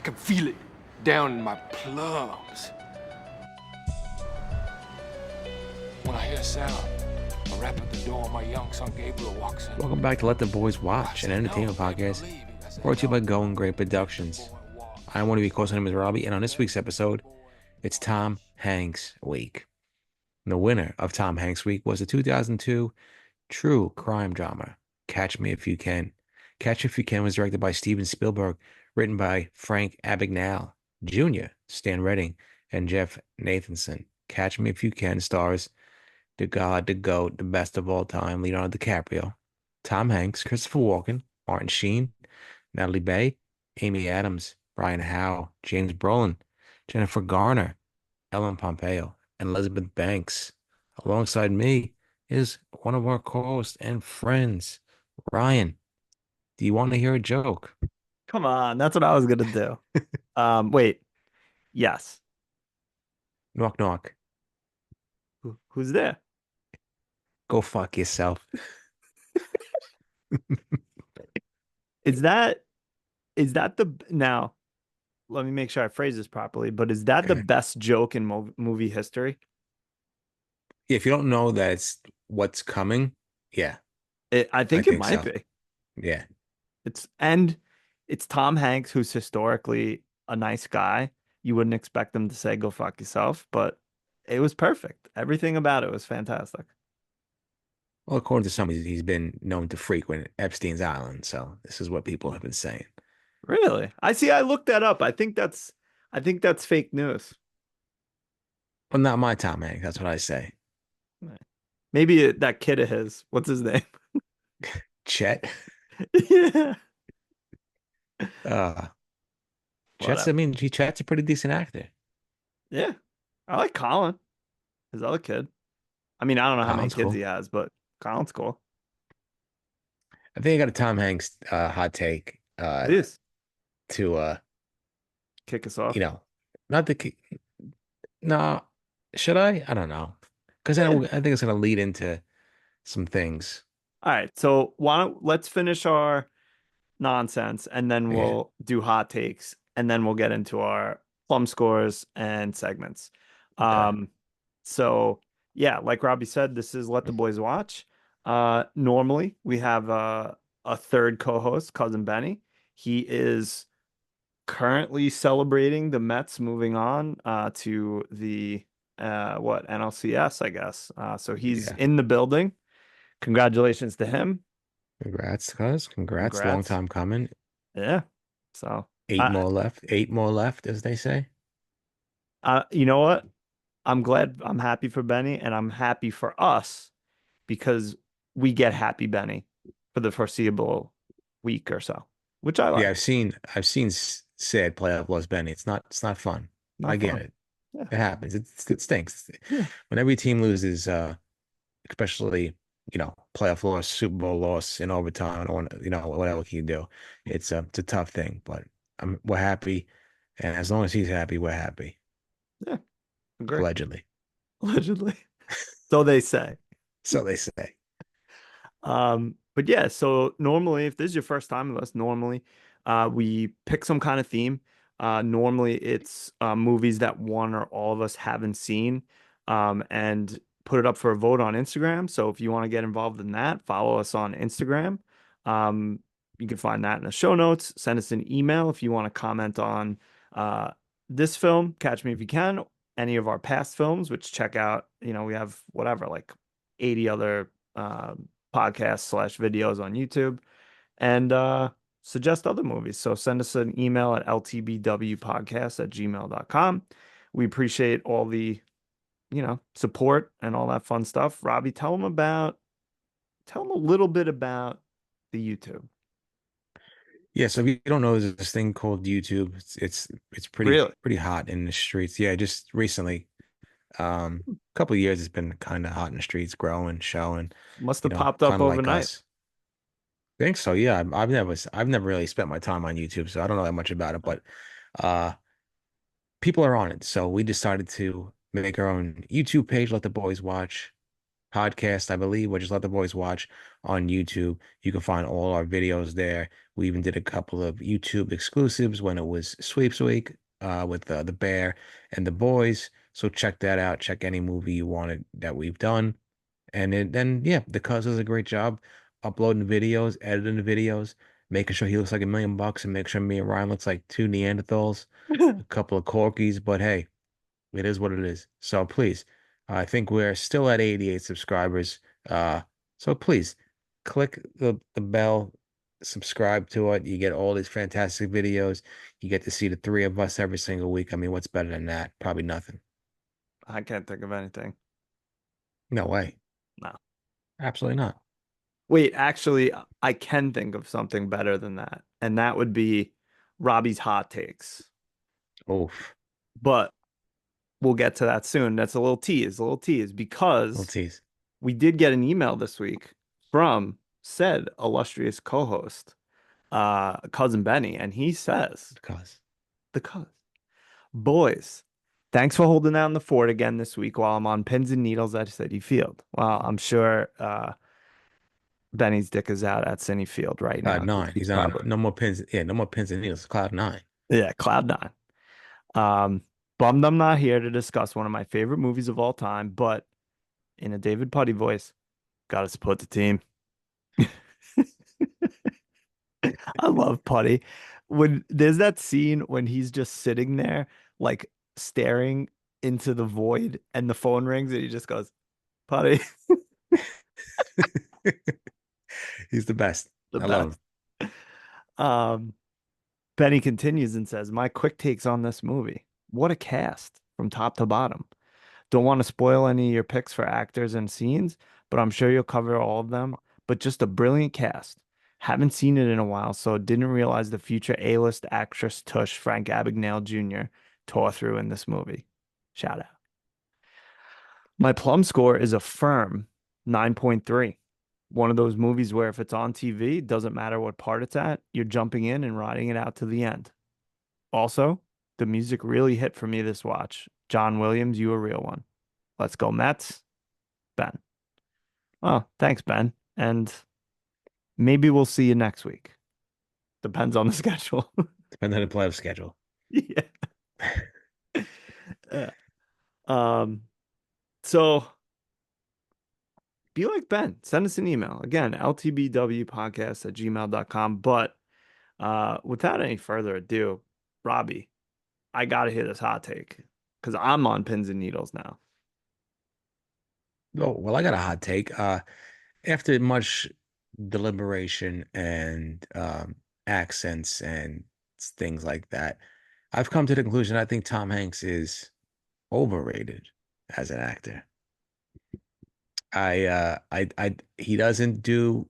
can feel it down in my plums. When I hear a sound, a rap at the door, my young son Gabriel walks in. Welcome back to Let the Boys Watch, an entertainment podcast brought to you by Going Great Productions. I'm one of your hosts. My name is Robbie, and on this week's episode, it's Tom Hanks Week. And the winner of Tom Hanks Week was the 2002 true crime drama, Catch Me If You Can. Catch Me If You Can was directed by Steven Spielberg, written by Frank Abagnale Jr., Stan Redding, and Jeff Nathanson. Catch Me If You Can stars the God, the GOAT, the best of all time, Leonardo DiCaprio, Tom Hanks, Christopher Walken, Martin Sheen, Nathalie Baye, Amy Adams, Brian Howe, James Brolin, Jennifer Garner, Ellen Pompeo, and Elizabeth Banks. Alongside me is one of our co-hosts and friends, Ryan. Do you want to hear a joke? Come on, that's what I was gonna do. Wait, yes. Knock, knock. Who's there? Go fuck yourself. Is that the now? Let me make sure I phrase this properly. But is that the Okay. best joke in movie history? If you don't know that it's what's coming, yeah, I I think it think might so. be. Yeah. It's Tom Hanks, who's historically a nice guy. You wouldn't expect him to say "go fuck yourself," but it was perfect. Everything about it was fantastic. Well, according to some, he's been known to frequent Epstein's Island, so this is what people have been saying. Really? I see. I looked that up. I think that's fake news. Well, not my Tom Hanks, that's what I say. Maybe that kid of his. What's his name? Chet. Yeah. Uh Chet's, I Whatever. mean, Chet's a pretty decent actor. Yeah. I like Colin, his other kid. I mean, I don't know how many Colin's kids cool. he has, but Colin's cool. I think I got a Tom Hanks hot take Please to kick us you off. know, not the no, should I? I don't know. Because Yeah. I think it's gonna lead into some things. All right. So let's finish our nonsense and then Yeah. we'll do hot takes and then we'll get into our plum scores and segments. Okay. Um, so yeah, like Robbie said, this is Let the Boys Watch. Normally we have a third co-host, cousin Benny. He is currently celebrating the Mets moving on to the what NLCS, I guess. So he's Yeah. in the building. Congratulations to him. Congrats, cuz. Congrats. Long Congrats. time coming. Yeah. So, Eight uh, more left. Eight more left, as they say. you know what? I'm glad. I'm happy for Benny, and I'm happy for us because we get happy Benny for the foreseeable week or so, which I Yeah, like. I've seen sad playoff loss, Benny. It's not fun. I Not get fun. it. Yeah. It happens. It stinks. Yeah. When every team loses, especially, playoff loss, Super Bowl loss in overtime, or whatever can you do? It's a tough thing, but we're happy, and as long as he's happy, we're happy. Yeah. Agree. Allegedly. Allegedly. So they say. So they say. But yeah, so normally, if this is your first time with us, normally we pick some kind of theme. Normally it's movies that one or all of us haven't seen, and put it up for a vote on Instagram. So if you want to get involved in that, follow us on Instagram. Um, you can find that in the show notes. Send us an email if you want to comment on uh, this film, Catch Me If You Can, any of our past films, which check out, we have whatever, like 80 other podcasts slash videos on YouTube and suggest other movies. So send us an email at ltbwpodcast@gmail.com. We appreciate all the, support and all that fun stuff. Robbie, tell them a little bit about the YouTube. Yeah, so if you don't know, there's this thing called YouTube. It's pretty Really? pretty hot in the streets. Yeah, just recently, a couple of years, it's been kind of hot in the streets, growing, showing, Must have popped up kind of like overnight. us. I think so. Yeah, I've never really spent my time on YouTube, so I don't know that much about it. But uh, people are on it, so we decided to make our own YouTube page. Let the boys watch. podcast, I believe, or just let the boys watch on YouTube. You can find all our videos there. We even did a couple of YouTube exclusives when it was Sweeps Week with the bear and the boys. So check that out. Check any movie you wanted that we've done. Then, yeah, the cuz does a great job uploading videos, editing the videos, making sure he looks like $1 million and make sure me and Ryan looks like two Neanderthals, a couple of corgis. But hey, it is what it is. So please, I think we're still at 88 subscribers. So please click the bell, subscribe to it. You get all these fantastic videos. You get to see the three of us every single week. I mean, what's better than that? Probably nothing. I can't think of anything. No way. No. Absolutely not. Wait, actually, I can think of something better than that, and that would be Robbie's hot takes. Oof. But we'll get to that soon. That's a little tease, Little because tease. we did get an email this week from said illustrious co-host, cousin Benny, and he says, Because the cuz, boys, thanks for holding down the fort again this week while I'm on pins and needles at City Field. Well, I'm sure Benny's dick is out at City Field right now Cloud because nine. he's He's on probably, no more pins. Yeah, no more pins and needles. Cloud nine. yeah, Cloud Nine. Bummed I'm not here to discuss one of my favorite movies of all time, but in a David Puddy voice, gotta support the team. I love Putty. When there's that scene when he's just sitting there, like staring into the void, and the phone rings, and he just goes, Putty, He's the best. the I love him. best. Um, Benny continues and says, my quick takes on this movie. What a cast from top to bottom. Don't want to spoil any of your picks for actors and scenes, but I'm sure you'll cover all of them. But just a brilliant cast. Haven't seen it in a while, so didn't realize the future A-list actress tush Frank Abagnale Jr. tore through in this movie. Shout out. My plum score is a firm 9.3. One of those movies where if it's on TV, it doesn't matter what part it's at, you're jumping in and riding it out to the end. Also, the music really hit for me this watch. John Williams, you a real one. Let's go Mets. Ben. Oh, thanks, Ben. And maybe we'll see you next week. Depends on the schedule. Depends on the playoff schedule. Yeah. Yeah. Um, so be like Ben. Send us an email. Again, ltbwpodcast@gmail.com. But without any further ado, Robbie, I gotta hear this hot take because I'm on pins and needles now. Oh, well, I got a hot take. After much deliberation and accents and things like that, I've come to the conclusion I think Tom Hanks is overrated as an actor. He doesn't do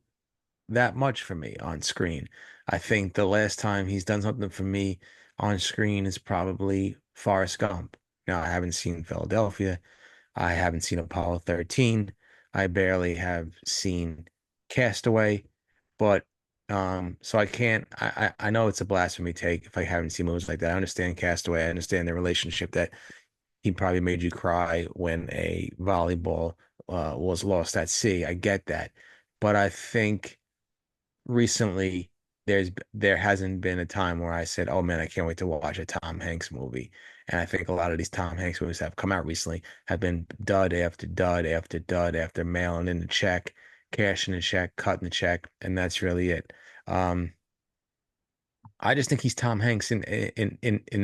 that much for me on screen. I think the last time he's done something for me on screen is probably Forrest Gump. Now, I haven't seen Philadelphia. I haven't seen Apollo 13. I barely have seen Castaway, but so I can't I know it's a blasphemy take if I haven't seen movies like that. I understand Castaway. I understand the relationship that he probably made you cry when a volleyball was lost at sea. I get that. But I think recently there hasn't been a time where I said, "Oh man, I can't wait to watch a Tom Hanks movie." And I think a lot of these Tom Hanks movies that have come out recently have been dud after dud after dud after mailing in the check, cashing the check, cutting the check, and that's really it. Um, I just think he's Tom Hanks in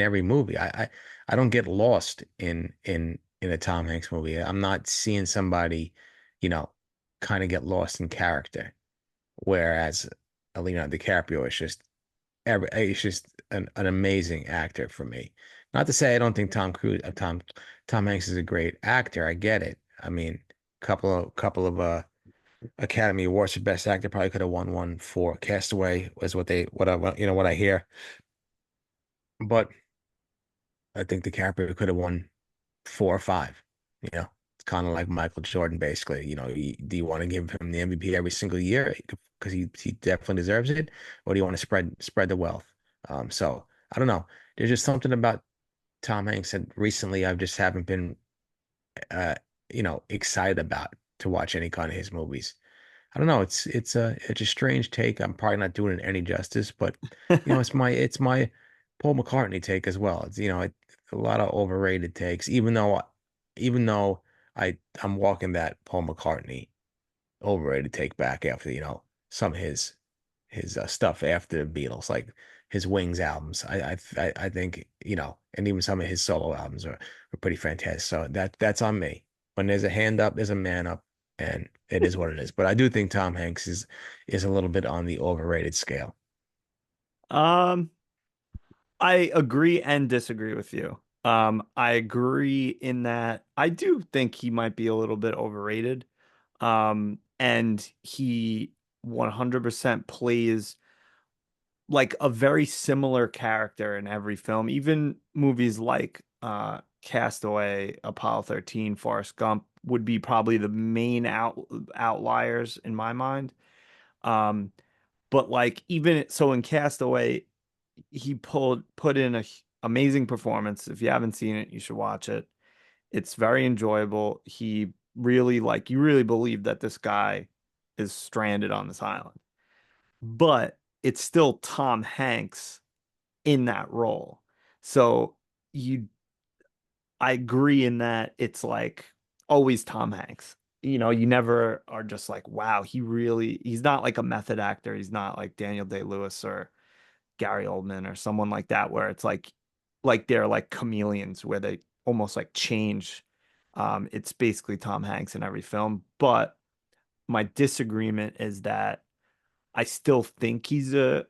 every movie. I don't get lost in a Tom Hanks movie. I'm not seeing somebody, you know, kind of get lost in character. Whereas Leonardo DiCaprio is just it's just an amazing actor for me. Not to say I don't think Tom Hanks is a great actor. I get it. I mean, couple of Academy Awards for Best Actor probably could have won one for Castaway was what I hear. But I think DiCaprio could have won 4 or 5. You know, it's kind of like Michael Jordan, basically. You know, do you want to give him the MVP every single year because he definitely deserves it, or do you want to spread the wealth? So I don't know. There's just something about Tom Hanks that recently I just haven't been, uh, excited about to watch any kind of his movies. I don't know. It's a strange take. I'm probably not doing it any justice, but it's my Paul McCartney take as well. It's a lot of overrated takes. Even though I'm walking that Paul McCartney overrated take back after some of his stuff after the Beatles, like his Wings albums. I think and even some of his solo albums are pretty fantastic. So that's on me. When there's a hand up, there's a man up, and it is what it is. But I do think Tom Hanks is a little bit on the overrated scale. Um, I agree and disagree with you. I agree in that I do think he might be a little bit overrated. And he 100% plays like a very similar character in every film. Even movies like Castaway, Apollo 13, Forrest Gump would be probably the main outliers in my mind. Um, but like even so in Castaway, he put in a amazing performance. If you haven't seen it, you should watch it. It's very enjoyable. He really like you really believe that this guy is stranded on this island. But it's still Tom Hanks in that role. So you I agree in that it's like always Tom Hanks. You never are just like, wow, he's not like a method actor. He's not like Daniel Day-Lewis or Gary Oldman or someone like that, where it's like they're like chameleons where they almost like change. It's basically Tom Hanks in every film. But my disagreement is that I still think he's a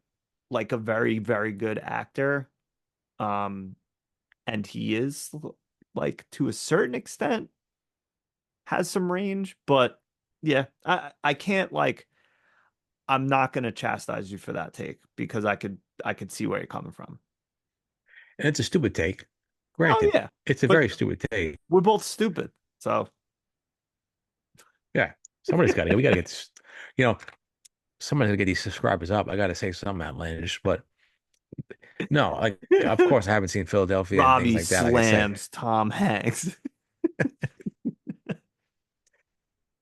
very, very good actor. Um, and he is like to a certain extent has some range, but yeah, I can't like I'm not gonna chastise you for that take because I could see where you're coming from. And it's a stupid take. Oh Granted, yeah, it's a but very stupid take. we're both stupid. So Yeah, somebody's got to. We got to get this. You know, somebody's gonna get these subscribers up. I got to say something outlandish, but no, like of course I haven't seen Philadelphia and things Robbie like that. Like I said, slams Tom Hanks.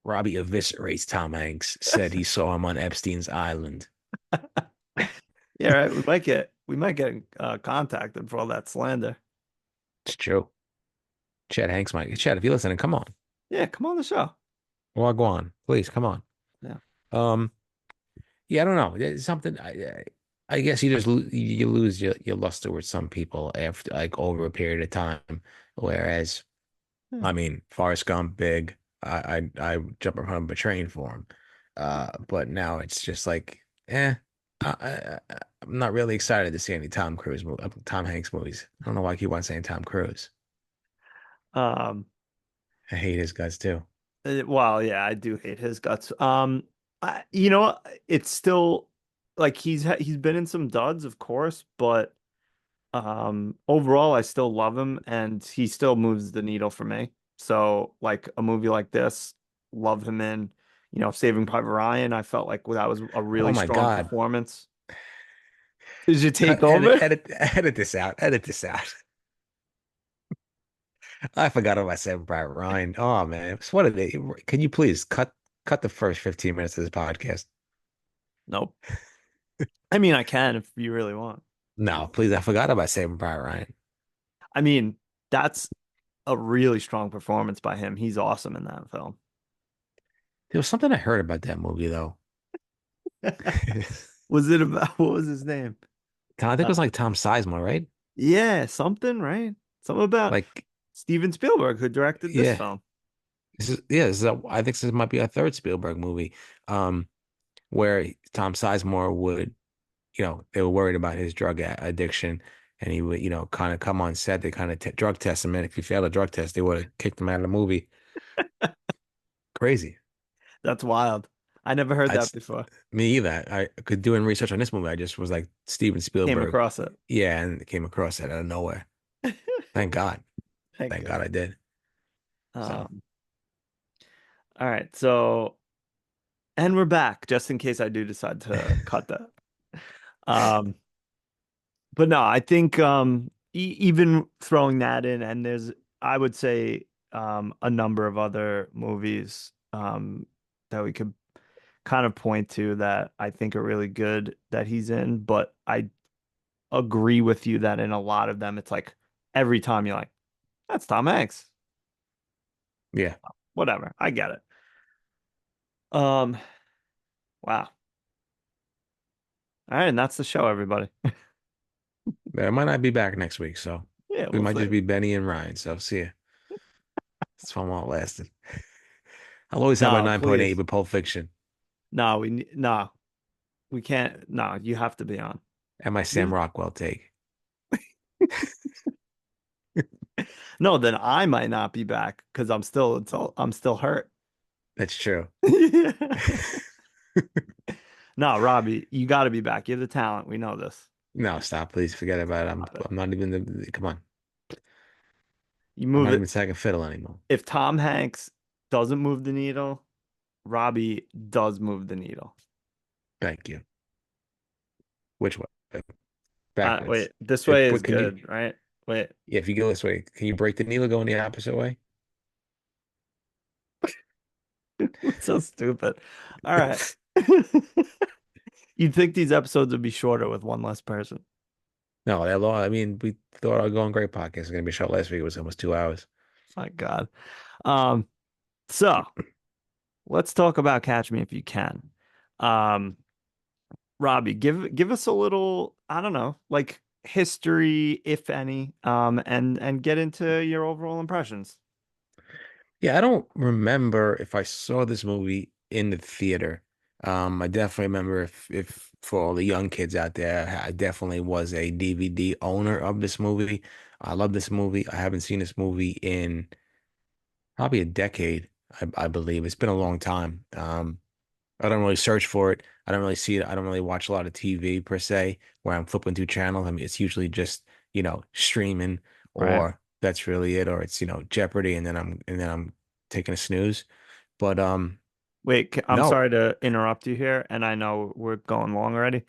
Robbie eviscerates Tom Hanks. Said he saw him on Epstein's island. Yeah, right. We might get contacted for all that slander. It's true. Chad Hanks might. Chad, if you're listening, come on. Yeah, come on the show. Log on, please. Come on. Yeah. Um. Yeah, I don't know. It's something. I guess you lose your luster with some people after like over a period of time. Whereas, Yeah. I mean, Forrest Gump, big. I jump in front of a train for him. But now it's just like, I'm not really excited to see any Tom Hanks movies. I don't know why I keep on saying Tom Cruise. Um, I hate his guts too. well, yeah, I do hate his guts. You know what? It's still like he's been in some duds, of course, but overall I still love him and he still moves the needle for me. So like a movie like this, love him in, Saving Private Ryan, I felt like that was a Oh really my strong God. performance. Did you take Cut, edit, over? edit, edit this out. Edit this out. I forgot about Saving Private Ryan. Oh man. So what are they? Can you please cut the first 15 minutes of this podcast? Nope. I mean, I can if you really want. No, please. I forgot about Saving Private Ryan. I mean, that's a really strong performance by him. He's awesome in that film. There was something I heard about that movie though. Was it about what was his name? I think it Uh, was like Tom Sizemore, right? yeah, something, right? Something about Like, Steven Spielberg, who directed this yeah, film. I think this might be a third Spielberg movie, where Tom Sizemore would, they were worried about his addiction, and he would, kind of come on set. They kind of drug test him, and if he failed a drug test, they would have kicked him out of the movie. Crazy. That's wild. I never heard I'd, that before. Me either. I could doing research on this movie. I just was like Steven Came Spielberg. across it. Yeah, and came across it out of nowhere. Thank God. Thank Thank you. God I did. So. Um, all right, so and we're back, just in case I do decide to cut that. Um, but no, I think even throwing that in, and I would say a number of other movies um, that we could kind of point to that I think are really good that he's in, but I agree with you that in a lot of them, it's like every time you're like, that's Tom Hanks. Yeah. Whatever. I get it. Um, wow. All right, and that's the show, everybody. But I might not be back next week, so Yeah, we we'll might just see. be Benny and Ryan. So see ya. It's fun while it lasted. I'll always have my No, 9.8 please. with Pulp Fiction No, we can't. No, you have to be on. and my Sam You Rockwell take. no, then I might not be back because I'm still hurt. That's true. No, Robbie, you got to be back. You have the talent. We know this. No, stop, please. Forget about it. Stop it. I'm not even come on. You I'm move not it. even second fiddle anymore. If Tom Hanks doesn't move the needle, Robbie does move the needle. Thank you. Which way? Backwards. Wait, this way is But can you, good, right? Wait, yeah, if you go this way, can you break the needle going the opposite way? so stupid. All right. You'd think these episodes would be shorter with one less person. No, that long. I mean, we thought our Going Great podcast was going to be short last week. It was almost 2 hours. My God. Um, so let's talk about Catch Me If You Can. Um, Robbie, give us a little, I don't know, like history, if any, and get into your overall impressions. Yeah, I don't remember if I saw this movie in the theater. I definitely remember if for all the young kids out there, I definitely was a DVD owner of this movie. I love this movie. I haven't seen this movie in probably a decade, I believe. It's been a long time. I don't really search for it. I don't really see it. I don't really watch a lot of TV per se, where I'm flipping through channels. I mean, it's usually just, streaming, Right. or that's really it, or it's, Jeopardy, and then I'm taking a snooze. But Wait, I'm no. sorry to interrupt you here, and I know we're going long already,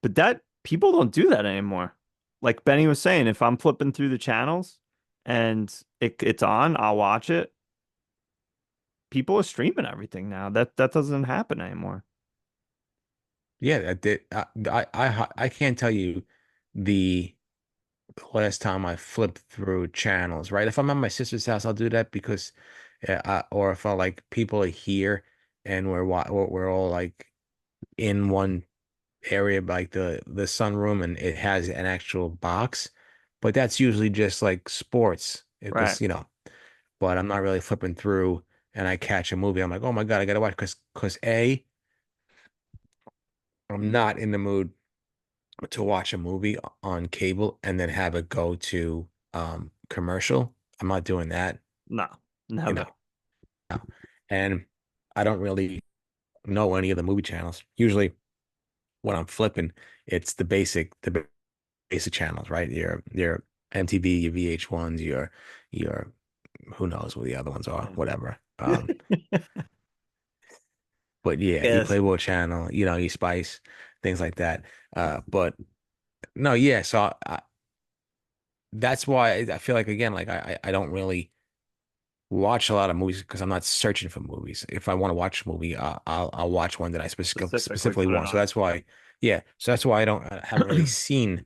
but that people don't do that anymore. Like Benny was saying, if I'm flipping through the channels and it's on, I'll watch it. People are streaming everything now. That doesn't happen anymore. Yeah, I did. I can't tell you the last time I flipped through channels, right? If I'm at my sister's house, I'll do that because, or if I like people are here and we're all like in one area, like the sunroom, and it has an actual box, but that's usually just like sports Right. because, but I'm not really flipping through and I catch a movie. I'm like, oh my God, I gotta watch because I'm not in the mood to watch a movie on cable and then have it go to commercial. I'm not doing that, No, you never. know. No. And I don't really know any of the movie channels. Usually when I'm flipping, it's the basic channels, right? Your MTV, your VH1s, your who knows what the other ones are, Yeah. whatever. But yeah, you Yes. Playboy channel, you Spice, things like that. But no, yeah, so that's why I feel like again, like I don't really watch a lot of movies because I'm not searching for movies. If I want to watch a movie, I'll watch one that I Specifically specifically put it want. So on. that's why, yeah. So that's why I haven't really seen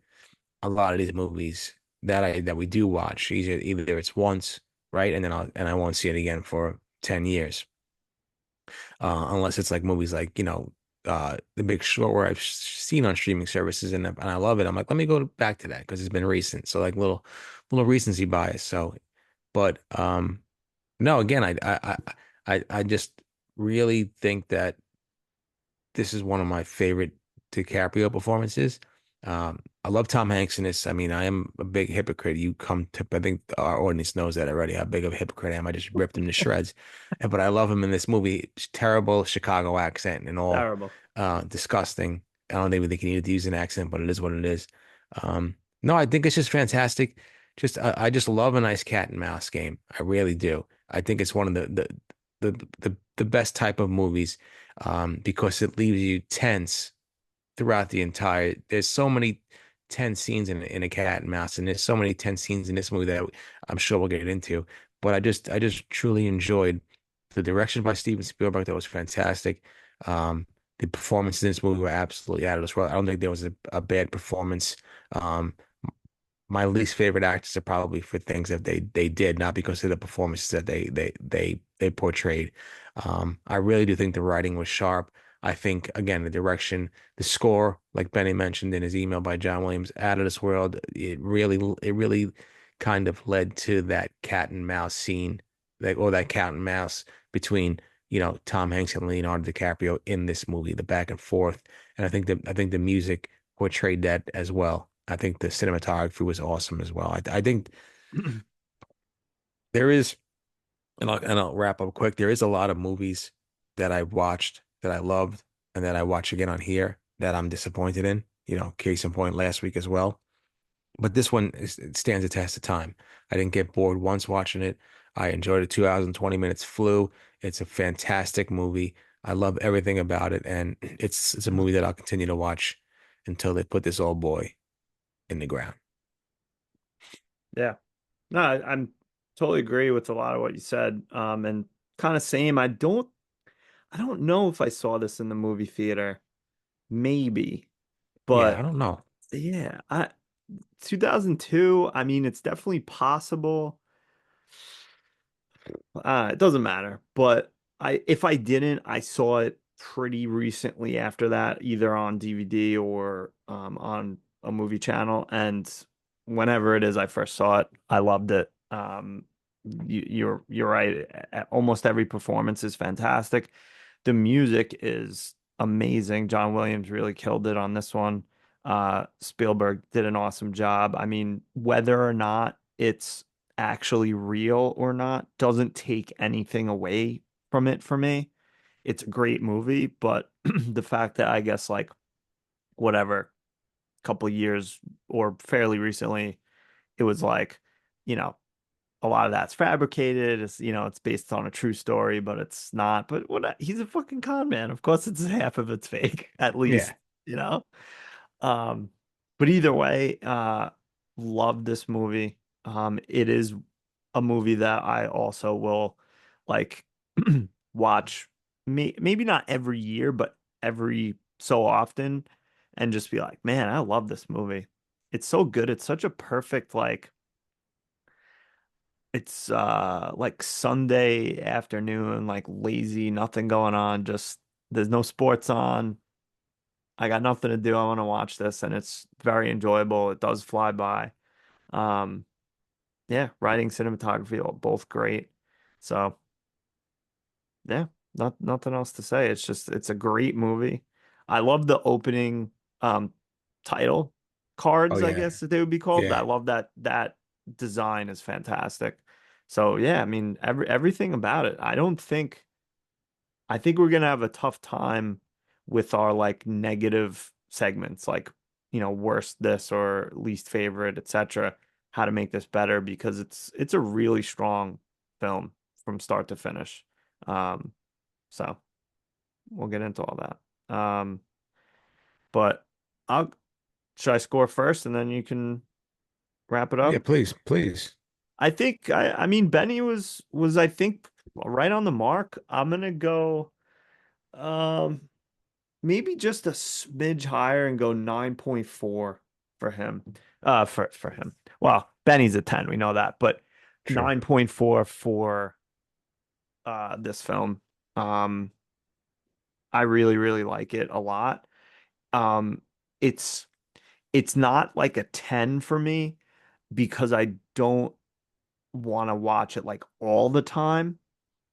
a lot of these movies that we do watch. Either it's once, right, and then I won't see it again for 10 years, unless it's like movies like The Big Short, where I've seen on streaming services and I love it. I'm like, let me go back to that because it's been recent. So like little recency bias. So, but no, again, I just really think that this is one of my favorite DiCaprio performances. I love Tom Hanks in this. I mean, I am a big hypocrite. I think our audience knows that already, how big of a hypocrite I am. I just ripped him to shreds. But I love him in this movie. It's terrible Chicago accent and all, Terrible. disgusting. I don't even think he needed to use an accent, but it is what it is. No, I think it's just fantastic. I just love a nice cat and mouse game. I really do. I think it's one of the best type of movies, because it leaves you tense throughout the entire. There's so many tense scenes in a cat and mouse, and there's so many tense scenes in this movie that I'm sure we'll get into. But I just truly enjoyed The direction by Steven Spielberg, that was fantastic. The performances in this movie were absolutely out of this world. I don't think there was a bad performance. Um, my least favorite actors are probably for things that they did, not because of the performances that they portrayed. I really do think the writing was sharp. I think again the direction, the score, like Benny mentioned in his email by John Williams, out of this world. It really kind of led to that cat and mouse scene, or that cat and mouse between Tom Hanks and Leonardo DiCaprio in this movie, the back and forth. And I think the music portrayed that as well. I think the cinematography was awesome as well. I think there is, and I'll wrap up quick. There is a lot of movies that I watched that I loved and that I watch again on here that I'm disappointed in. Case in point, last week as well. But this one it stands the test of time. I didn't get bored once watching it. I enjoyed it. 2 hours and 20 minutes flew. It's a fantastic movie. I love everything about it, and it's a movie that I'll continue to watch until they put this old boy in the ground. Yeah. No, I'm totally agree with a lot of what you said. And kind of same. I don't know if I saw this in the movie theater. Maybe, Yeah, I but don't know. yeah, 2002, I mean, it's definitely possible. It doesn't matter. But if I didn't, I saw it pretty recently after that, either on DVD or on a movie channel. And whenever it is I first saw it, I loved it. You're right. Almost every performance is fantastic. The music is amazing. John Williams really killed it on this one. Spielberg did an awesome job. I mean, whether or not it's actually real or not doesn't take anything away from it for me. It's a great movie, but the fact that I guess like whatever, couple years or fairly recently, it was like, you know, a lot of that's fabricated. It's based on a true story, but it's not. But he's a fucking con man. Of course, it's half of it's fake, at least, Yeah. you know? Um, but either way, love this movie. It is a movie that I also will like watch, maybe not every year, but every so often, and just be like, man, I love this movie. It's so good. It's such a perfect it's like Sunday afternoon, like lazy, nothing going on, just there's no sports on. I got nothing to do. I want to watch this, and it's very enjoyable. It does fly by. Um, yeah, writing, cinematography, both great. So yeah, nothing else to say. It's a great movie. I love the opening um title Oh cards, I yeah. guess that they would be called. I Yeah. love that design is fantastic. So yeah, I mean everything about it. I think we're gonna have a tough time with our like negative segments, like worst this or least favorite, etc. How to make this better because it's a really strong film from start to finish. Um, so we'll get into all that. But I'll should I score first and then you can wrap it Yeah, up? please, please. I mean Benny was I think right on the mark. I'm gonna go. Um, Maybe just a smidge higher and go 9.4 for him. For him. Well, Benny's a 10, we know that, but True. 9.4 for this film. Um, I really, really like it a lot. Um, it's it's not like a 10 for me because I don't want to watch it like all the time,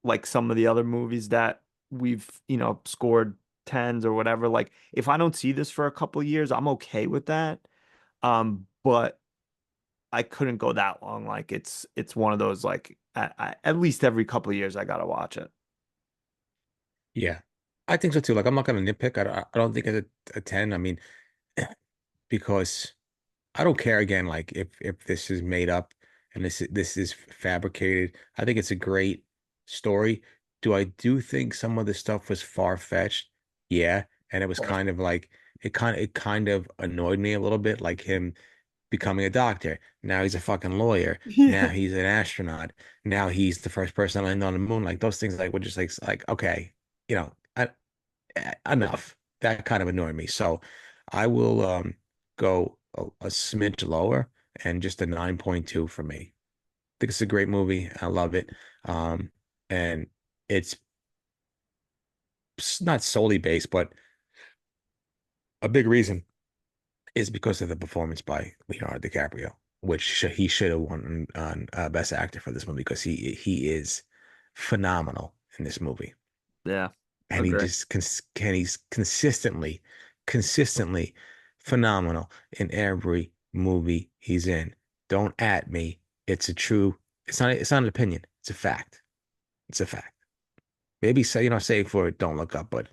like some of the other movies that we've, scored tens or whatever. Like if I don't see this for a couple of years, I'm okay with that. But I couldn't go that long. Like it's one of those like at least every couple of years I gotta watch it. Yeah. I think so too. Like I'm not gonna nitpick. I don't think it's a 10. I mean, because I don't care again, like if this is made up and this is fabricated. I think it's a great story. Do think some of the stuff was far-fetched? Yeah. And it Of was course. kind of like it kind of annoyed me a little bit, like him becoming a doctor. Now he's a fucking lawyer. Now Yeah. he's an astronaut. Now he's the first person to land on the moon. Like those things, like were just like okay, you know, enough. That kind of annoyed me. So I will go a smidge lower and just a 9.2 for me. I think it's a great movie. I love it. And it's not solely based, but a big reason is because of the performance by Leonardo DiCaprio, which he should have won on Best Actor for this movie because he is phenomenal in this movie, Yeah. and he Agree. just he's consistently phenomenal in every movie he's in. Don't at me. It's a true. It's not an opinion. It's a fact. It's a fact. Maybe say say for Don't Look Up, but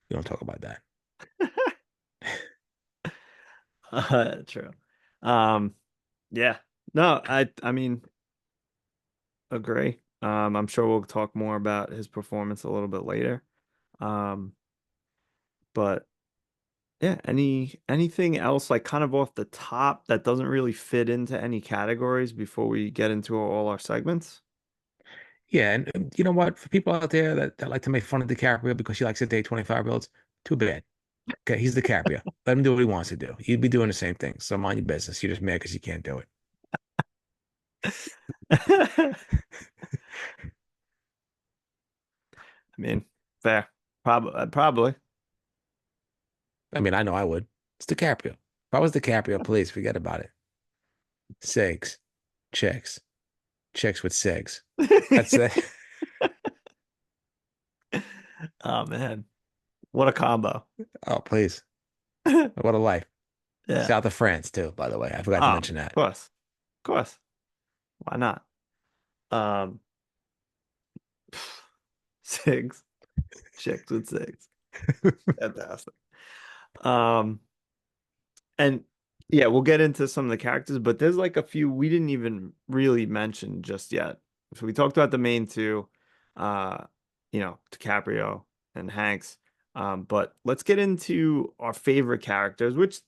we don't talk about that. True. Um, yeah. No, I mean, agree. I'm sure we'll talk more about his performance a little bit later. Um, but yeah, anything else like kind of off the top that doesn't really fit into any categories before we get into all our segments? Yeah, and you know what? For people out there that like to make fun of DiCaprio because he likes to date 25-year-olds, too bad. Okay, he's DiCaprio. Let him do what he wants to do. You'd be doing the same thing. So mind your business. You're just mad because you can't do it. I mean, fair. Probably. I mean, I know I would. It's DiCaprio. If I was DiCaprio, please forget about it. Segs, chicks, chicks with segs. That's it. Oh man, what a combo. Oh, please. What a life. Yeah. South of France, too, by the way. I forgot to Oh, mention of that. course. Of course. Why not? Um, six. Chicks with six. Fantastic. Um, and yeah, we'll get into some of the characters, but there's like a few we didn't even really mention just yet. So we talked about the main two, uh, DiCaprio and Hanks. But let's get into our favorite characters, which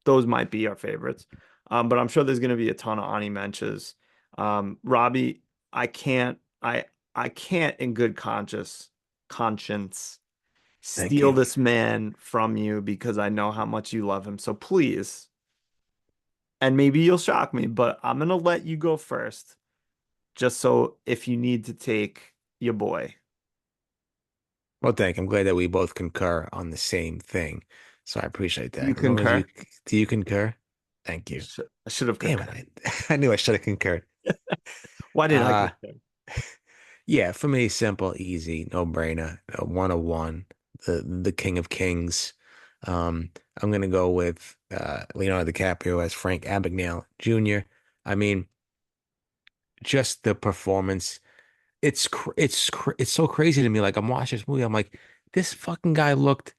those might be our favorites. But I'm sure there's going to be a ton of Ani mentions. Robbie, I can't, I can't in good conscience Thank steal you. this man from you because I know how much you love him. So please, and maybe you'll shock me, but I'm gonna let you go first, just so if you need to take your boy. Well, thank you. I'm glad that we both concur on the same thing. So I appreciate that. You As long as concur? do you concur? Thank you. I should have Damn concurred. it. I knew I should have concurred. Why didn't I Uh, concur? yeah, for me, simple, easy, no brainer, 101, the King of Kings. I'm gonna go with Leonardo DiCaprio as Frank Abagnale Jr. I mean, just the performance. It's so crazy to me. Like I'm watching this movie, I'm like, this fucking guy looked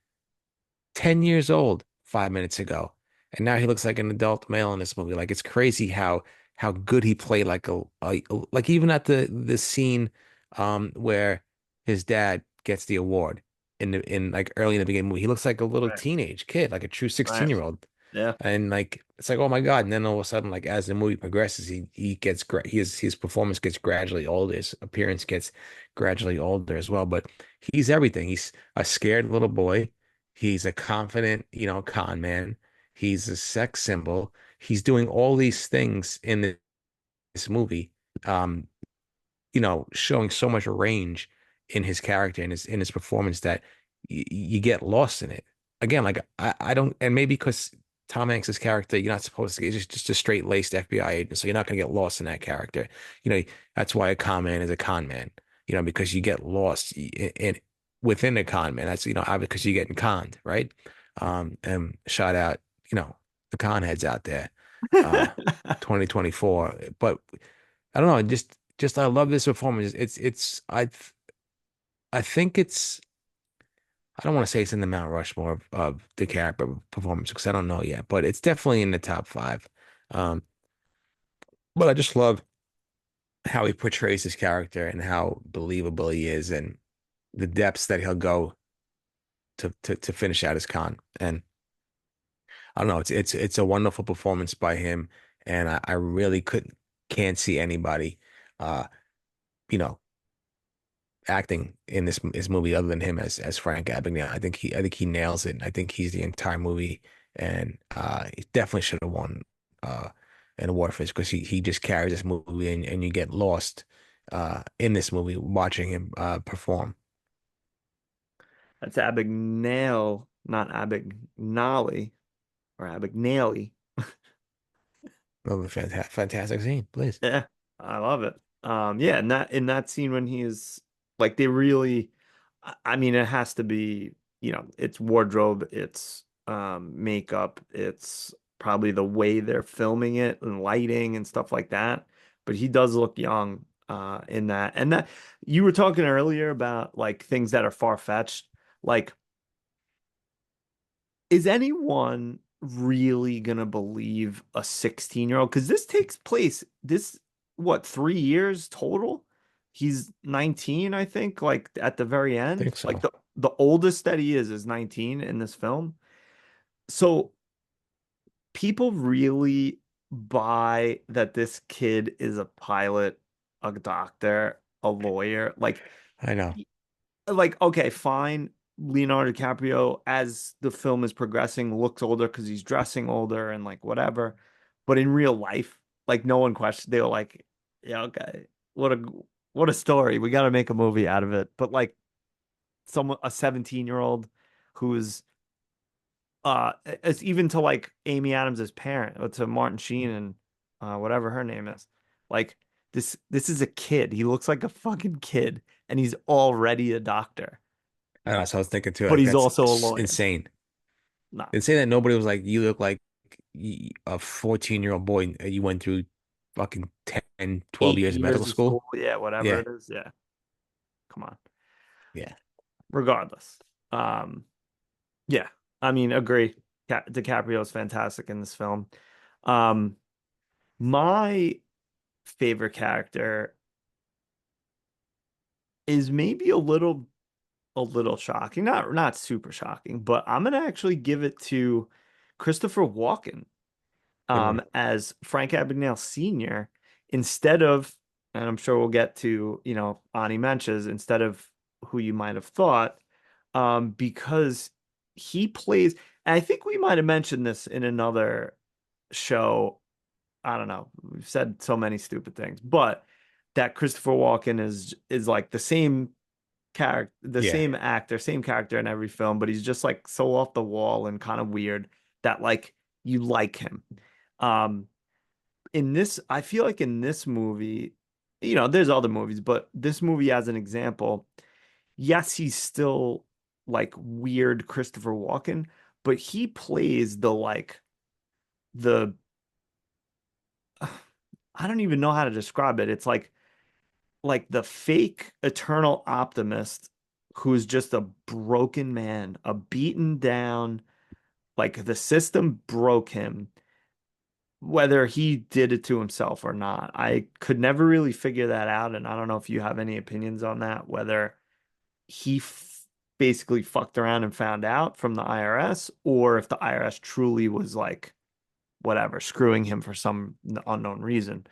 10 years old 5 minutes ago. And now he looks like an adult male in this movie. Like it's crazy how good he played like even at the scene where his dad gets the award in like early in the beginning movie. He looks like a little Right, teenage kid, like a true right. 16-year-old. Yeah. And like it's like, oh my God. And then all of a sudden, like as the movie progresses, he gets his performance gets gradually older, his appearance gets gradually older as well. But he's everything. He's a scared little boy. He's a confident, con man. He's a sex symbol. He's doing all these things in this movie, um, showing so much range in his character and his performance that you get lost in it. Again, like I don't, and maybe because Tom Hanks's character, you're not supposed to, he's just a straight-laced FBI agent, so you're not gonna get lost in that character. That's why a con man is a con man, because you get lost within a con man. That's, obviously because you're getting conned, right? And shout out, the con heads out there, uh, 2024. But I don't know, just I love this performance. I think I don't want to say it's in the Mount Rushmore of DiCaprio performance because I don't know yet, but it's definitely in the top five. Um, but I just love how he portrays his character and how believable he is and the depths that he'll go to finish out his con. And I don't know. It's a wonderful performance by him, and I really can't see anybody, uh, you know, acting in this movie other than him as Frank Abagnale. I think he nails it. And I think he's the entire movie, and he definitely should have won uh an award for this because he just carries this movie, and you get lost in this movie watching him perform. That's Abagnale, not Abagnale or Abagnale. Another fantastic scene, please. Yeah, I love it. Yeah, in that scene when he is like they really, I mean, it has to be, it's wardrobe, it's makeup, it's probably the way they're filming it and lighting and stuff like that. But he does look young in that. And that you were talking earlier about like things that are far-fetched. Like, is anyone really gonna believe a 16-year-old? Because this takes place, what, 3 years total? He's 19, I think, like at the very I think end. Like so. the oldest that he is 19 in this film. So people really buy that this kid is a pilot, a doctor, a lawyer. I know. Okay, fine. Leonardo DiCaprio, as the film is progressing, looks older because he's dressing older and like whatever. But in real life, like no one questioned. They were like, "Yeah, okay, what a what a story. We got to make a movie out of it." But like a 17-year-old who's it's even to like Amy Adams' parent, or to Martin Sheen and whatever her name is. Like this is a kid. He looks like a fucking kid, and he's already a doctor, I know. So I was thinking too, but like he's that's also a lawyer. insane. No, And say that nobody was like, you look like a 14-year-old boy. And you went through fucking 10, 12 eight years of medical years of school. school, yeah, whatever Yeah. it is, yeah. Come on. Yeah. Regardless, um, yeah. I mean, agree. DiCaprio is fantastic in this film. Um, my favorite character is maybe a little shocking. Not super shocking, but I'm gonna actually give it to Christopher Walken Mm. as Frank Abagnale Sr. instead of, and I'm sure we'll get to, Ani Menches instead of who you might have thought, because he plays, and I think we might have mentioned this in another show. I don't know. We've said so many stupid things, but that Christopher Walken is like the Yeah. same actor, same character in every film, but he's just like so off the wall and kind of weird that like you like him. Um, I feel like in this movie, there's other movies, but this movie as an example, yes, he's still like weird Christopher Walken, but he plays the I don't even know how to describe it. It's like the fake eternal optimist who's just a broken man, a beaten down, like the system broke him, whether he did it to himself or not. I could never really figure that out, and I don't know if you have any opinions on that, whether he basically fucked around and found out from the IRS, or if the IRS truly was like whatever, screwing him for some unknown reason.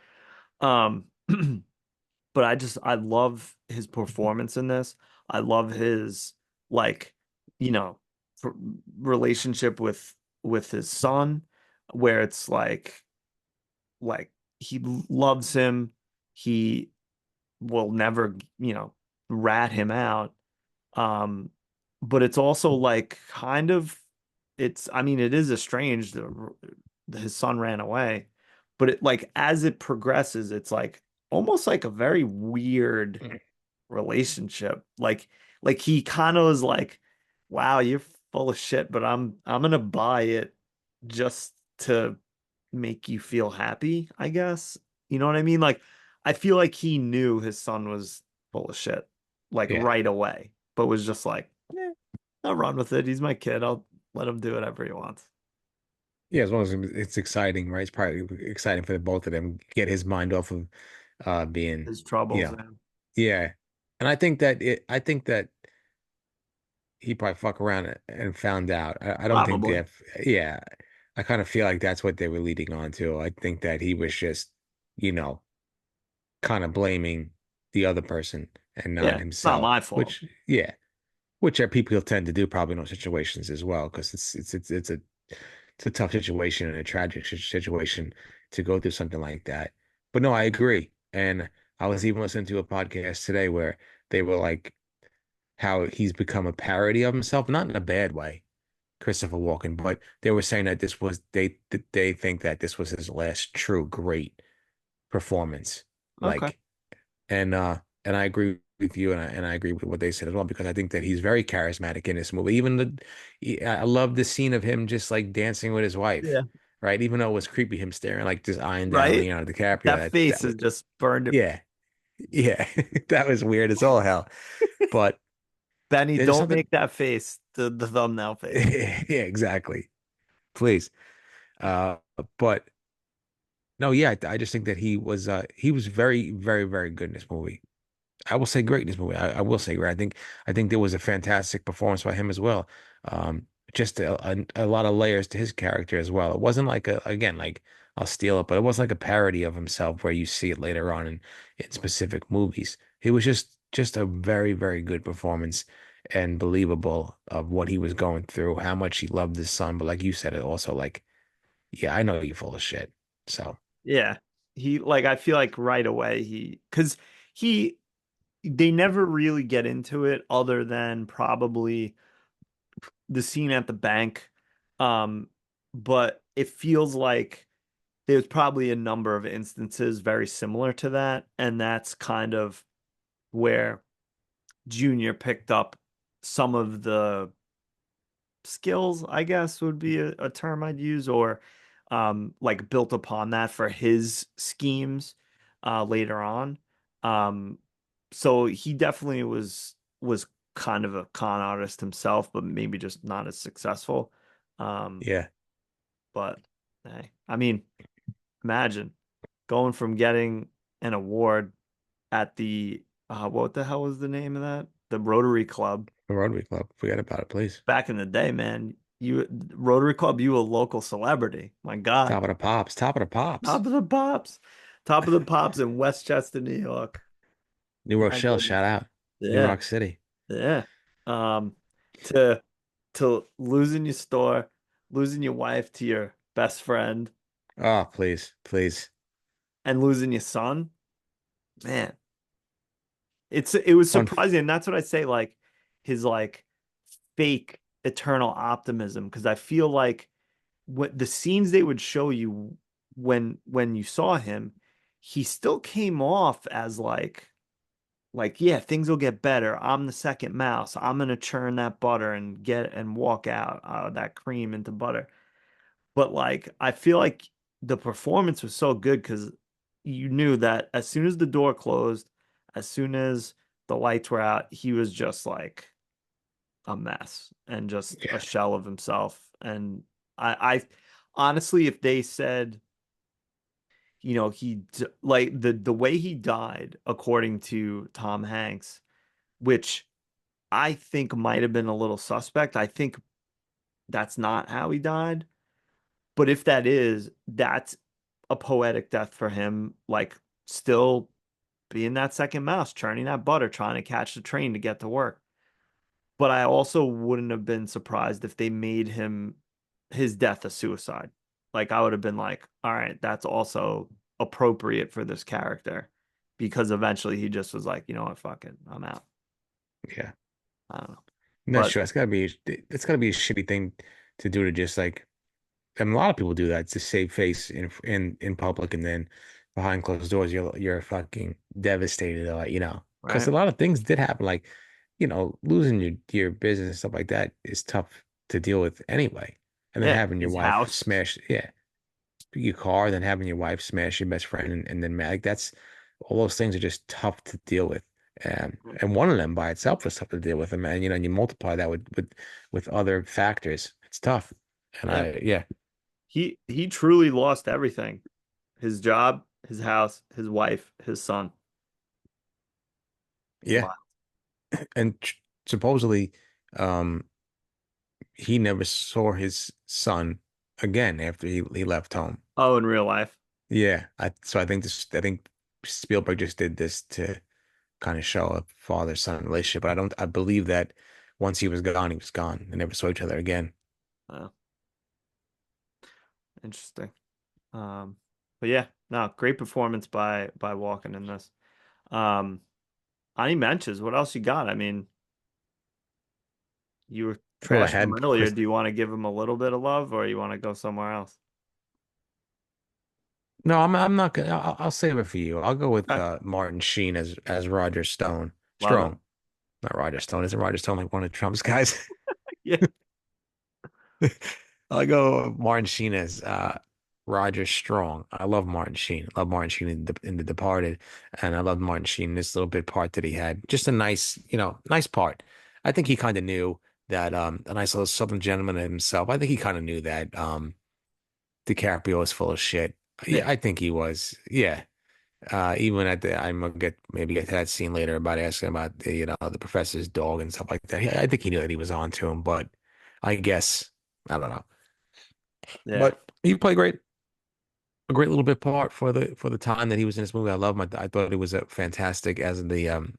Um, but I love his performance in this. I love his like, you know, r- relationship with his son, where it's like he loves him. He will never, rat him out. Um, but it's also like kind of I mean, it is estranged. His son ran away, but it like as it progresses, it's like almost like a very weird relationship. Like he kind of is like, wow, you're full of shit, but I'm gonna buy it just to make you feel happy, I guess. You know what I mean? Like I feel like he knew his son was full of shit like Yeah. right away, but was just like, I'll run with it. He's my kid. I'll let him do whatever he wants. Yeah, as long as it's exciting, right? It's probably exciting for the both of them. Get his mind off of being, His you troubles, know, man. yeah. And I think that he probably fuck around and found out. I don't think Probably. that, yeah. I kind of feel like that's what they were leading on to. I think that he was just, you know, kind of blaming the other person and not Yeah, not himself, my fault. which, yeah, which are people tend to do probably in those situations as well, because it's a tough situation and a tragic situation to go through something like that. But no, I agree. And I was even listening to a podcast today where they were like how he's become a parody of himself, not in a bad way, Christopher Walken, but they were saying that they think that this was his last true great performance. Okay. Like and I agree with you, and I agree with what they said as well, because I think that he's very charismatic in this movie. I love the scene of him just like dancing with his wife, Yeah. right? Even though it was creepy, him staring like just eyeing down Right? Leonardo DiCaprio. That That face was is just burned. yeah, yeah, that was weird as all hell. But Benny, there's don't something, make that face the thumbnail face. yeah, exactly. Please, uh, but no, yeah, I just think that he was very, very, very good in this movie. I will say great in this movie. I will say great. I think there was a fantastic performance by him as well. Just a lot of layers to his character as well. It wasn't like again, like I'll steal it, but it wasn't like a parody of himself where you see it later on in specific movies. He was just a very, very good performance and believable of what he was going through, how much he loved his son. But like you said, it also like, yeah, I know you're full of shit. So Yeah. I feel like right away because he, they never really get into it other than probably the scene at the bank. Um, but it feels like there's probably a number of instances very similar to that. And that's kind of where Junior picked up some of the skills, I guess would be a term I'd use, or like built upon that for his schemes later on. Um, so he definitely was kind of a con artist himself, but maybe just not as successful. Um, yeah, but hey, I mean, imagine going from getting an award at the what the hell was the name of that? The Rotary Club the Rotary Club. Forget about it, please. back in the day, man. You Rotary Club, you a local celebrity. My God. Top of the pops, top of the pops. Top of the pops. Top of the pops in Westchester, New York. New My Rochelle, goodness. shout out. New Yeah. Rock City. Yeah. Um to losing your store, losing your wife to your best friend, Oh, please, please. and losing your son. Man, it was Fun. surprising. And that's what I say, like his like fake eternal optimism. Because I feel like what the scenes they would show you when you saw him, he still came off as like yeah, things will get better. I'm the second mouse. I'm gonna churn that butter and get and walk out that cream into butter. But like I feel like the performance was so good because you knew that as soon as the door closed, as soon as the lights were out, he was just like a mess and just a Yeah, shell of himself. And I honestly, if they said, like the way he died, according to Tom Hanks, which I think might have been a little suspect. I think that's not how he died. But if that is, that's a poetic death for him, like still being that second mouse, churning that butter, trying to catch the train to get to work. But I also wouldn't have been surprised if they made his death a suicide. Like I would have been like, all right, that's also appropriate for this character because eventually he just was like, you know what, fuck it, I'm out. yeah. I don't know. Not But sure. It's gotta be a shitty thing to do to just like, I mean, a lot of people do that to save face in public, and then behind closed doors, you're fucking devastated, because right. a lot of things did happen, like, losing your business and stuff like that is tough to deal with anyway. And then Yeah, having your his wife house. smash, yeah, your car, then having your wife smash your best friend, and then like that's all those things are just tough to deal with. And one of them by itself was tough to deal with, and and you multiply that with other factors, it's tough. And Yeah. yeah, He truly lost everything. His job, his house, his wife, his son. It's yeah, wild. and supposedly, um, he never saw his son again after he left home. Oh, in real life. Yeah, I think Spielberg just did this to kind of show a father-son relationship. But I believe that once he was gone, he was gone. They never saw each other again. Oh, interesting. Um, but yeah, no, great performance by Walken in this. Um, any mentions? What else you got? I mean, you were Well, I trashing him had earlier. Chris. Do you want to give him a little bit of love, or you want to go somewhere else? No, I'm not gonna. I'll save it for you. I'll go with Okay. Martin Sheen as Roger Stone. Love it. Strong, not Roger Stone. Isn't Roger Stone like one of Trump's guys? Yeah. I'll go Martin Sheen as Roger Strong. I love Martin Sheen. I love Martin Sheen in The Departed, and I love Martin Sheen in this little bit part that he had. Just a nice, nice part. I think he kind of knew that a nice little Southern gentleman himself. I think he kind of knew that DiCaprio was full of shit. Yeah, Yeah. I think he was. Yeah. Even at the, I'm gonna get to that scene later about asking about the professor's dog and stuff like that. I think he knew that he was on to him, but I guess I don't know. Yeah. But he played a great little bit part for the time that he was in this movie. I love him. I thought it was a fantastic as the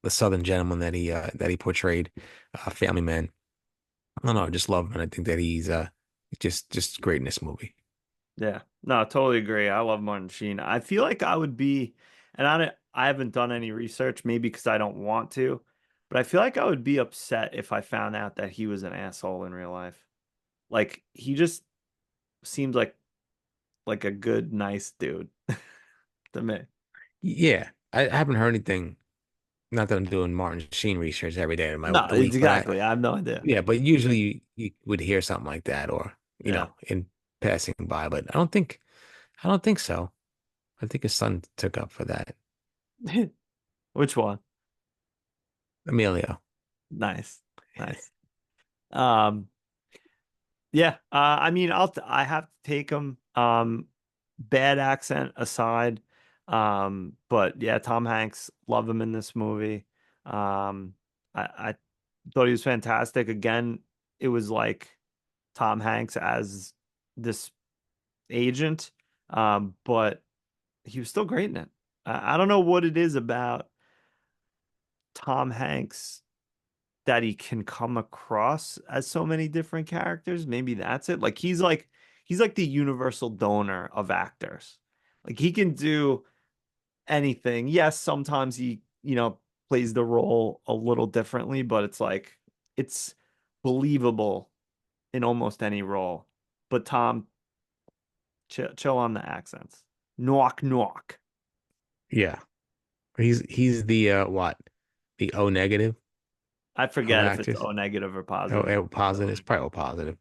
Southern gentleman that he portrayed, family man. I don't know, I just love him, and I think that he's just great in this movie. Yeah. No, I totally agree. I love Martin Sheen. I feel like I would be, and I haven't done any research, maybe because I don't want to, but I feel like I would be upset if I found out that he was an asshole in real life. Like he just seemed like a good, nice dude to me. Yeah, I haven't heard anything. Not that I'm doing Martin Sheen research every day of No, the week, but exactly. I have no idea. yeah, but usually you would hear something like that, or Yeah. in passing by. But I don't think so. I think his son took up for that. Which one? Emilio. Nice. Nice. Um, yeah, I mean, I have to take him. Bad accent aside, but yeah, Tom Hanks, love him in this movie. I thought he was fantastic. Again, it was like Tom Hanks as this agent, but he was still great in it. I don't know what it is about Tom Hanks that he can come across as so many different characters. Maybe that's it. Like he's like the universal donor of actors. Like he can do anything. Yes, sometimes he, plays the role a little differently, but it's like it's believable in almost any role. But Tom, chill on the accents. Knock knock. Yeah. He's the what? The O negative I of forget if it's actors. O negative or Oh, positive. O positive. It's probably O positive.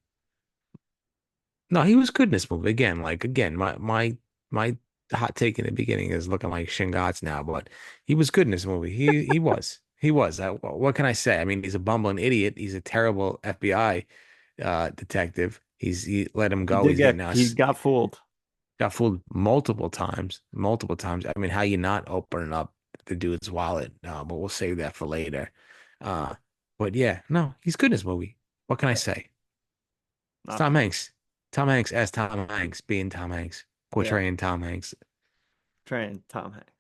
No, he was good in this movie. Again, my hot take in the beginning is looking like Shingatsu now, but he was good in this movie. He was. He was. What can I say? I mean, he's a bumbling idiot. He's a terrible FBI detective. He let him He go. did He's getting he us got fooled. got fooled multiple times. Multiple times. I mean, how you not opening up the dude's wallet? But we'll save that for later. Uh, but yeah, no, he's good in this movie. What can I Yeah, say? It's not Tom for me. Hanks. Tom Hanks as Tom Hanks, being Tom Hanks, Yeah, portraying Tom Hanks. train Tom Hanks.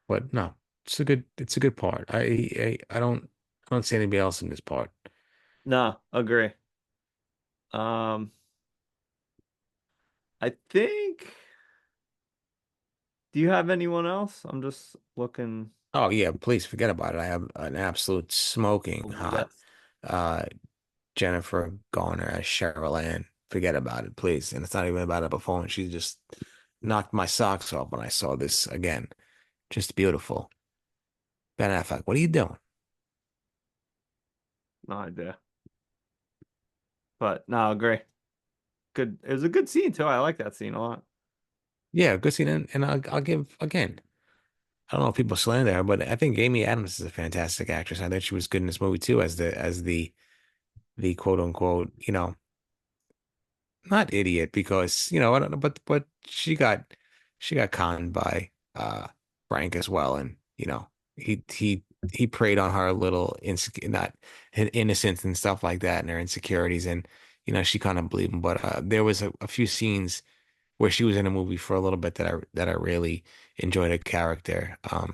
But no, it's a good part. I don't see anybody else in this part. No, agree. Um, I think. Do you have anyone else? I'm just looking. Oh yeah, please forget about it. I have an absolute smoking Oh, hot yes. uh Jennifer Garner as Cheryl Ann. Forget about it, please. And it's not even about a performance. She just knocked my socks off when I saw this again. Just beautiful. Ben Affleck, what are you doing? No idea. But no, agree. Good. It was a good scene too. I like that scene a lot. Yeah, good scene. And I'll give again. I don't know if people slander her, but I think Amy Adams is a fantastic actress. I think she was good in this movie too, as the quote unquote, not idiot because I don't know, but she got conned by Frank as well, and he preyed on her little insecure, not innocence and stuff like that, and her insecurities, and she kind of believed him. But there was a few scenes where she was in a movie for a little bit that I really enjoyed her character. A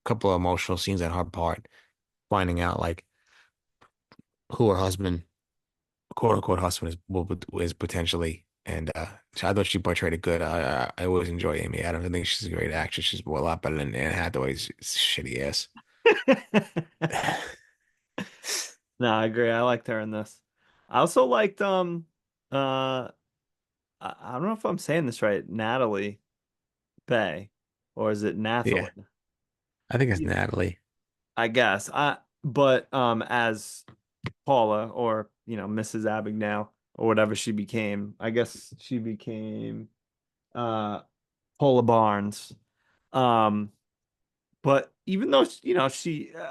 couple of emotional scenes at her part, finding out like who her husband, quote unquote husband is potentially. And I thought she portrayed it good. I always enjoy Amy Adams. I think she's a great actress. She's a lot better than Anne Hathaway's shitty ass. No, I agree. I liked her in this. I also liked uh I don't know if I'm saying this right, Natalie Baye, or is it Yeah, Nathalie? I think it's Natalie. I guess. But as Paula, or Mrs. Abagnale, or whatever she became. I guess she became uh Paula Barnes. Um but even though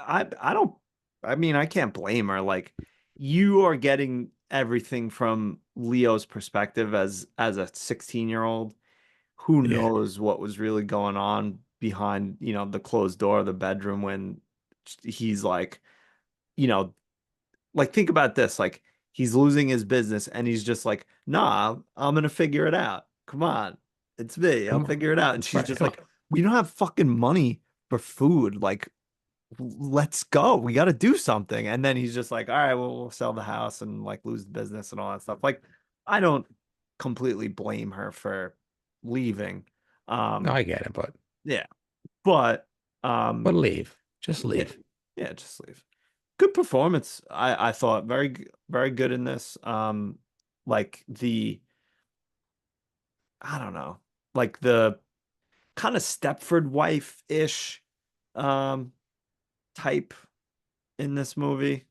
I don't, I mean, I can't blame her. Like, you are getting everything from Leo's perspective as a 16-year-old. Who Yeah, knows what was really going on behind, the closed door of the bedroom when he's like, you know, like, think about this. Like, he's losing his business and he's just like, nah, I'm gonna figure it out. Come on. It's me. I'll come on, figure it out. And she's right? just like, we don't have fucking money for food. Like, let's go. We got to do something. And then he's just like, all right, well, we'll sell the house and like lose the business and all that stuff. Like, I don't completely blame her for leaving. No, Um, I get it, yeah, but but leave, just yeah, leave. yeah, just leave. Good performance. I thought very good in this. Like I don't know, like the kind of Stepford wife-ish um type in this movie.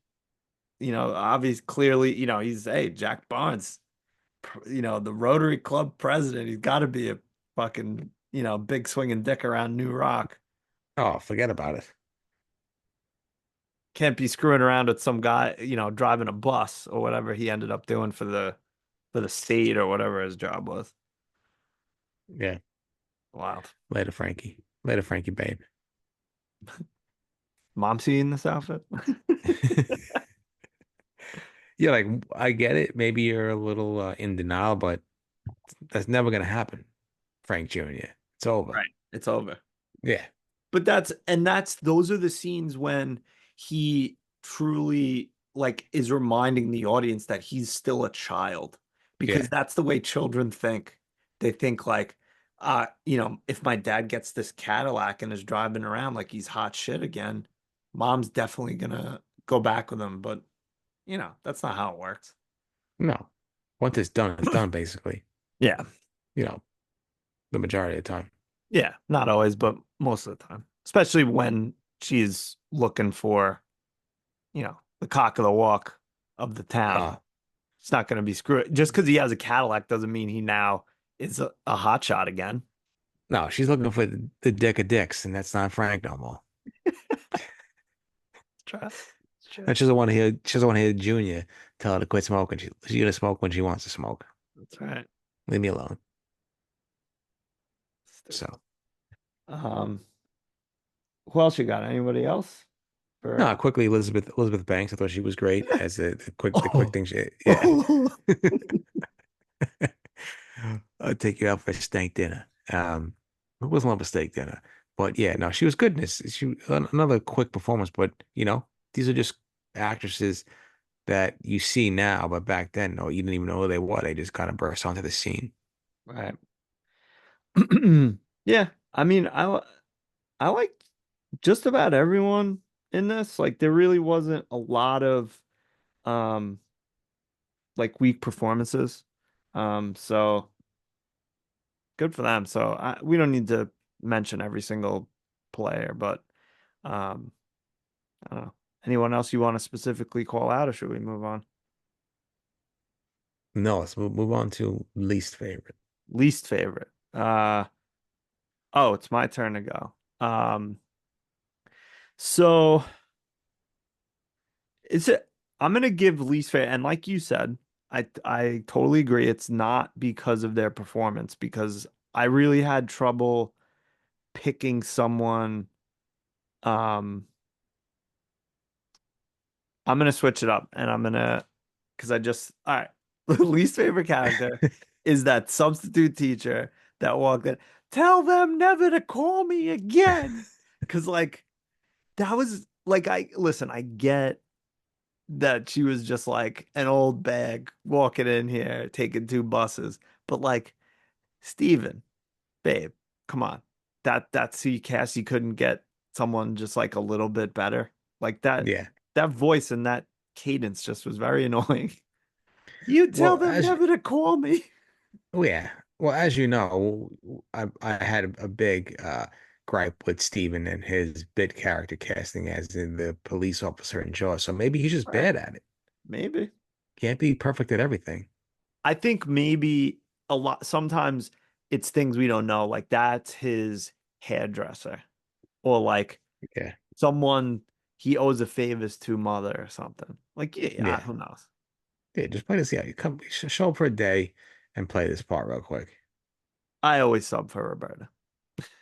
Obviously, clearly, he's, hey, Jack Barnes, the Rotary Club president. He's got to be a fucking, big swinging dick around New Rock. Oh, forget about it. Can't be screwing around with some guy, driving a bus or whatever he ended up doing for the state or whatever his job was. Yeah, Wild. later, Frankie, babe. Mom seeing this outfit? Yeah, like I get it. Maybe you're a little in denial, but that's never gonna happen, Frank Jr. It's over. Right. It's over. Yeah, But those are the scenes when he truly, like, is reminding the audience that he's still a child, because yeah. that's the way children think. They think like, if my dad gets this Cadillac and is driving around like he's hot shit again, mom's definitely gonna go back with him. But that's not how it works. No, once it's done, basically. Yeah. You know, the majority of the time. Yeah, not always, but most of the time. Especially when she's looking for, the cock of the walk of the town. Uh, It's not going to be screwed. Just because he has a Cadillac doesn't mean he now is a hot shot again. no, she's looking for the dick of dicks, and that's not Frank no more. Try. And she doesn't want to hear Junior tell her to quit smoking. She's gonna smoke when she wants to smoke. That's right. Leave me alone. Stupid. So Um, who else you got? Anybody else? For no, quickly, Elizabeth Banks. I thought she was great as the quick oh, thing. Yeah. I'll take you out for a steak dinner. It wasn't love a steak dinner, but yeah, no, she was good in this. Another quick performance, but these are just actresses that you see now, but back then, no, you didn't even know who they were. They just kind of burst onto the scene. right. Yeah, I mean, I like just about everyone in this. Like, there really wasn't a lot of um like weak performances. So good for them. So we don't need to mention every single player, but um, I don't know. Anyone else you want to specifically call out, or should we move on? No, let's move on to least favorite. Least favorite. Oh, it's my turn to go. So it's a, I'm gonna give least favorite, and like you said, I totally agree. It's not because of their performance, because I really had trouble picking someone. Um, I'm gonna switch it up, and I'm gonna because I just all right. The least favorite character is that substitute teacher that walked in. Tell them never to call me again. Because like that was like I listen, I get that she was just like an old bag walking in here taking two buses, but like Steven, babe, come on. That's who you cast. You couldn't get someone just like a little bit better. Like Yeah. that voice and that cadence just was very annoying. You tell Well, them as never to call me. oh yeah. Well, as you know, I had a big gripe with Steven and his bit character casting as in the police officer in Jaws. So maybe he's just Right. bad at it. Maybe. Can't be perfect at everything. I think maybe a lot sometimes it's things we don't know. Like that's his hairdresser. Or like Yeah. someone he owes a favors to mother or something. Like, yeah, Yeah. who knows? Yeah, just play this. Yeah, you come show up for a day and play this part real quick. I always sub for Roberta.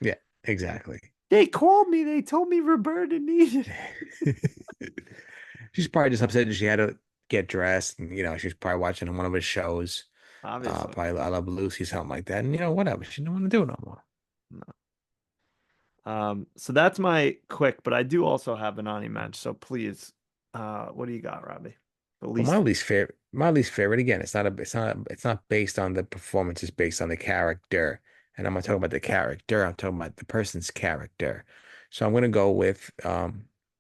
Yeah, exactly. They called me. They told me Roberta needed. She's probably just upset that she had to get dressed, and she's probably watching one of his shows. Obviously. Probably I Love Lucy, something like that. And whatever. She didn't want to do it no more. No. So that's my quick, but I do also have an honorable mention. So please, what do you got, Robbie? The Well, least favorite. my least favorite again. It's not based on the performance. It's based on the character. And I'm not talking about the character. I'm talking about the person's character. So I'm gonna go with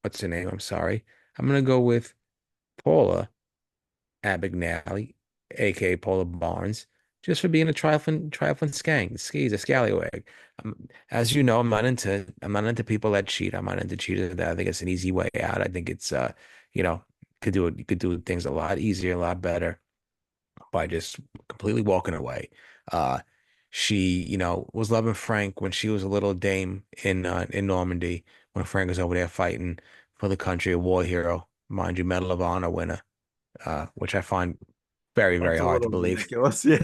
what's her name? I'm sorry. I'm gonna go with Paula Abagnale, aka Paula Barnes, just for being a trifling a scallywag. As you know, I'm not into people that cheat. I'm not into cheaters. I think it's an easy way out. I think it's you know, you could do things a lot easier, a lot better by just completely walking away. Uh, she, was loving Frank when she was a little dame in Normandy when Frank was over there fighting for the country, a war hero, mind you, Medal of Honor winner, which I find very, very That's a hard to little believe. ridiculous. Yeah.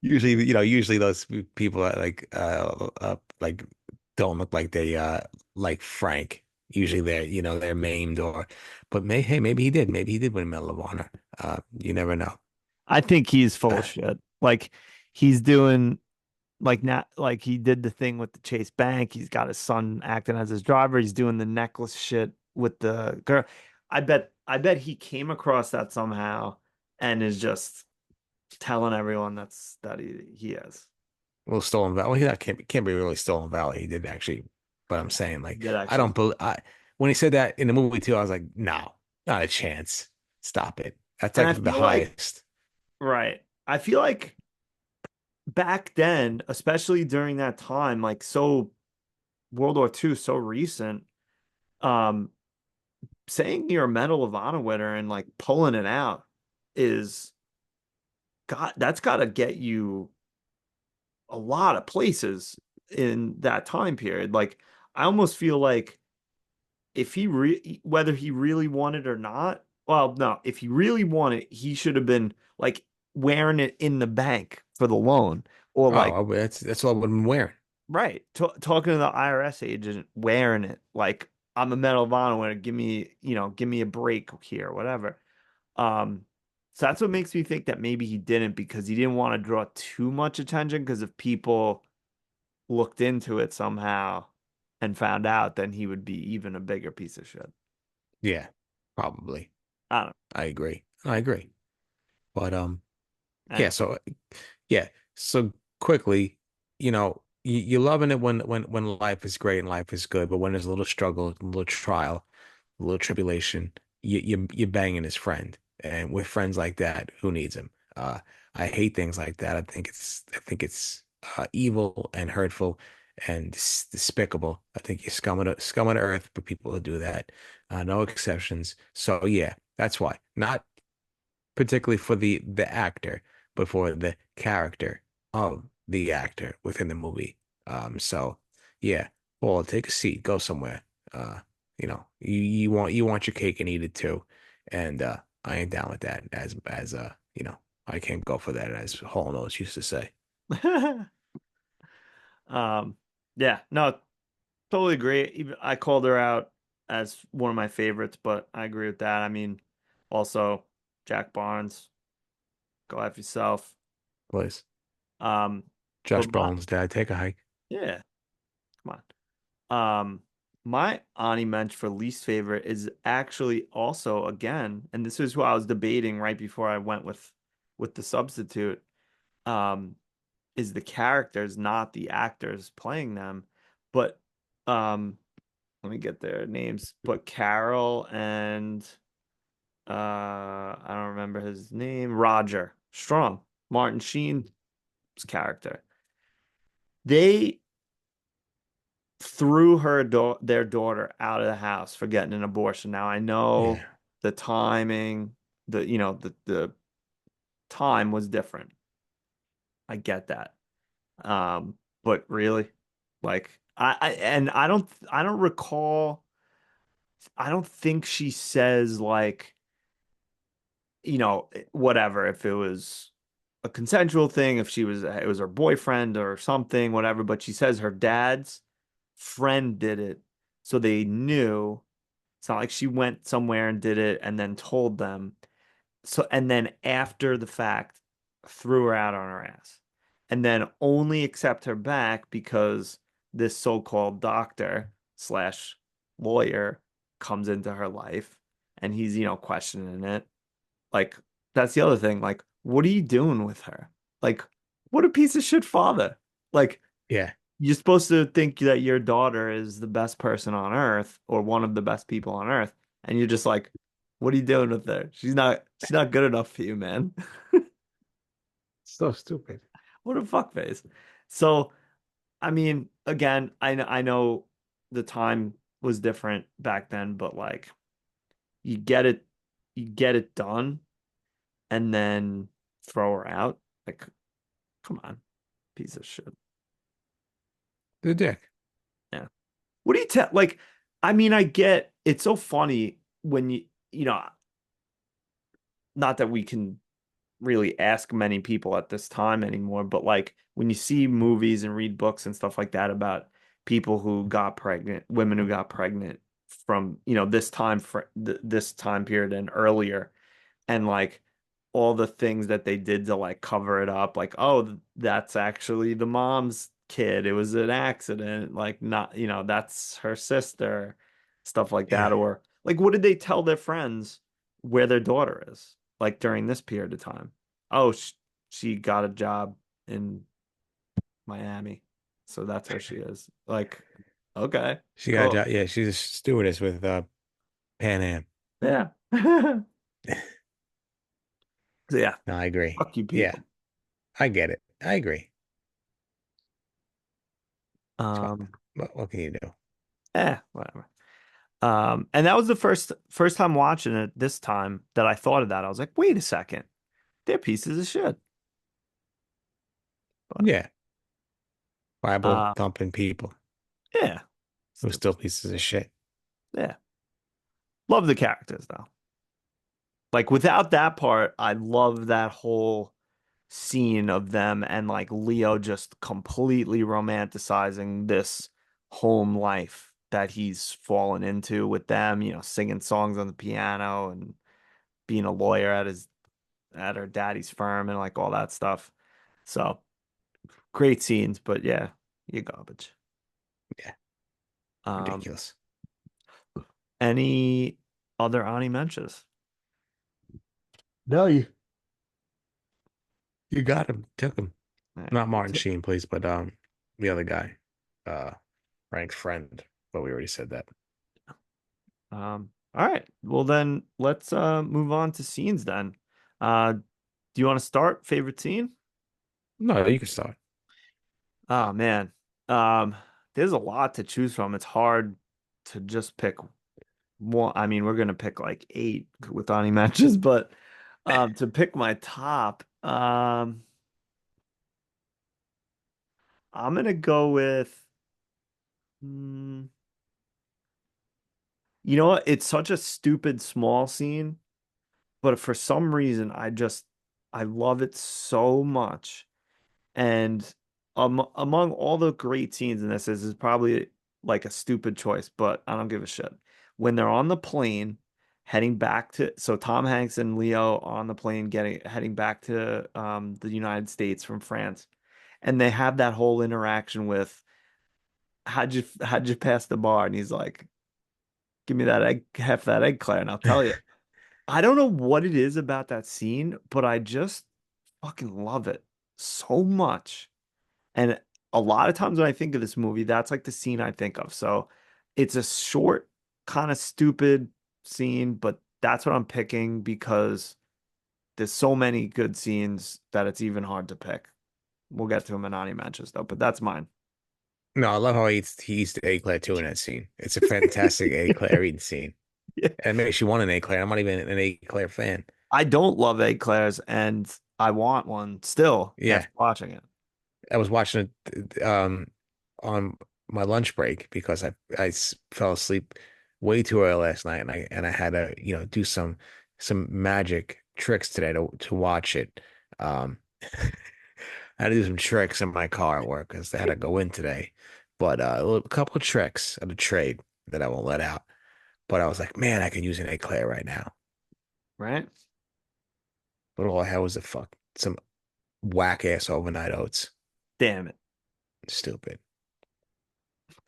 Usually those people are like don't look like they like Frank. Usually they're maimed but hey, maybe he did. Maybe he did win Medal of Honor. You never know. I think he's full of shit. Like he's doing like not like he did the thing with the Chase Bank. He's got his son acting as his driver. He's doing the necklace shit with the girl. I bet he came across that somehow and is just telling everyone that he is. Well, stolen valor. Well, he that can't be really stolen valor. He did actually, but I'm saying He like did I actually. don't believe. When he said that in the movie too, I was like, no, not a chance. Stop it. That's And I like the feel like highest. right. I feel like back then, especially during that time, like so World War II, so recent, um, saying you're a Medal of Honor winner and like pulling it out is God, that's got to get you a lot of places in that time period. Like, I almost feel like if whether he really wanted or not, well, no, if he really wanted, he should have been like wearing it in the bank for the loan or like, Oh, that's all I've been wearing. right, talking to the IRS agent, wearing it like I'm a Medal of Honor winner. Give me a break here, whatever. Um, so that's what makes me think that maybe he didn't because he didn't want to draw too much attention because if people looked into it somehow and found out, then he would be even a bigger piece of shit. Yeah, probably. I don't I agree. I agree. But know. yeah. Eh. So yeah. So quickly, you're loving it when life is great and life is good, but when there's a little struggle, a little trial, a little tribulation, you're banging his friend, and with friends like that, who needs him? I hate things like that. I think it's evil and hurtful and despicable. I think you're scum of the earth for people to do that. No exceptions. So yeah, that's why. Not particularly for the actor, but for the character of the actor within the movie. So yeah, Paul, take a seat, go somewhere. You want your cake and eat it too. And I ain't down with that I can't go for that as Hall Knows used to say. Um, yeah, no, totally agree. Even I called her out as one of my favorites, but I agree with that. I mean, Also, Jack Barnes, go after yourself. Please. Um, Josh but Brolin's dad. Take a hike. yeah, come on. My Ani Mensch for least favorite is actually also again, and this is who I was debating right before I went with the substitute. Um, is the characters, not the actors playing them, but um, let me get their names. But Carol and I don't remember his name. Roger Strong, Martin Sheen's character. They threw their daughter out of the house for getting an abortion. Now I know Yeah. the timing, the time was different. I get that. But really, like I don't recall. I don't think she says like, whatever, if it was a consensual thing, if it was her boyfriend or something, whatever, but she says her dad's friend did it, so they knew. It's not like she went somewhere and did it and then told them. So, and then after the fact, threw her out on her ass. And then only accept her back because this so-called doctor slash lawyer comes into her life and he's, questioning it. Like, that's the other thing. Like, what are you doing with her? Like, what a piece of shit father. Like, Yeah. you're supposed to think that your daughter is the best person on earth or one of the best people on earth, and you're just like, what are you doing with her? She's not good enough for you, man. So stupid. What a fuckface. So, I mean, again, I know the time was different back then, but like you get it you get it done and then throw her out. Like, come on, piece of shit. The dick. Yeah. What do you tell like I mean, I get it's so funny when not that we can really ask many people at this time anymore, but like when you see movies and read books and stuff like that about people who got pregnant, women who got pregnant from, this time for this time period and earlier, and like all the things that they did to like cover it up, like, oh, that's actually the mom's kid. It was an accident, like not, that's her sister, stuff like that. Yeah. Or like, what did they tell their friends where their daughter is, like during this period of time? Oh, she got a job in Miami, so that's where she is. Like, okay, She got a cool, job. Yeah, she's a stewardess with Pan Am. yeah. So yeah, No, I agree. fuck you Yeah, people. I get it. I agree. It's fine. Um, What can you do? Whatever. And that was the first time watching it this time that I thought of that. I was like, wait a second, they're pieces of shit. But Yeah. Bible uh, thumping people yeah, who are stupid. still pieces of shit. Yeah, love the characters though. Like without that part, I love that whole scene of them and like Leo just completely romanticizing this home life that he's fallen into with them, singing songs on the piano and being a lawyer at her daddy's firm and like all that stuff. So great scenes, but yeah, you garbage. Yeah. Um, Ridiculous. any other Ani mentions? No, you got him. Took him. Yeah, Not Martin that's it. Sheen, please, but the other guy. Uh Frank's friend. But we already said that. All right. Well then let's move on to scenes then. Do you want to start favorite scene? No, you can start. Oh man. Um, there's a lot to choose from. It's hard to just pick one. I mean, we're gonna pick like eight with Ani matches, but to pick my top, I'm gonna go with mm, you know what? It's such a stupid small scene, but for some reason I love it so much. And among all the great scenes in this is probably like a stupid choice, but I don't give a shit. When they're on the plane heading back to so Tom Hanks and Leo on the plane heading back to the United States from France. And they have that whole interaction with how'd you pass the bar? And he's like, give me that egg, half that egg, Claire, and I'll tell you. I don't know what it is about that scene, but I just fucking love it so much. And a lot of times when I think of this movie, that's like the scene I think of. So it's a short, kind of stupid scene, but that's what I'm picking because there's so many good scenes that it's even hard to pick. We'll get to him in Ani matches though, but that's mine. No, I love how he eats the eclair too in that scene. It's a fantastic eclair eating scene. Yeah. And it makes you want an eclair. I'm not even an eclair fan. I don't love eclairs and I want one still Yeah. after watching it. I was watching it on my lunch break because fell asleep way too early last night, and I had to do some magic tricks today to watch it. I had to do some tricks in my car at work because I had to go in today. But a couple of tricks of the trade that I won't let out. But I was like, man, I can use an eclair right now. Right? But all I had was some whack ass overnight oats. Damn it. Stupid.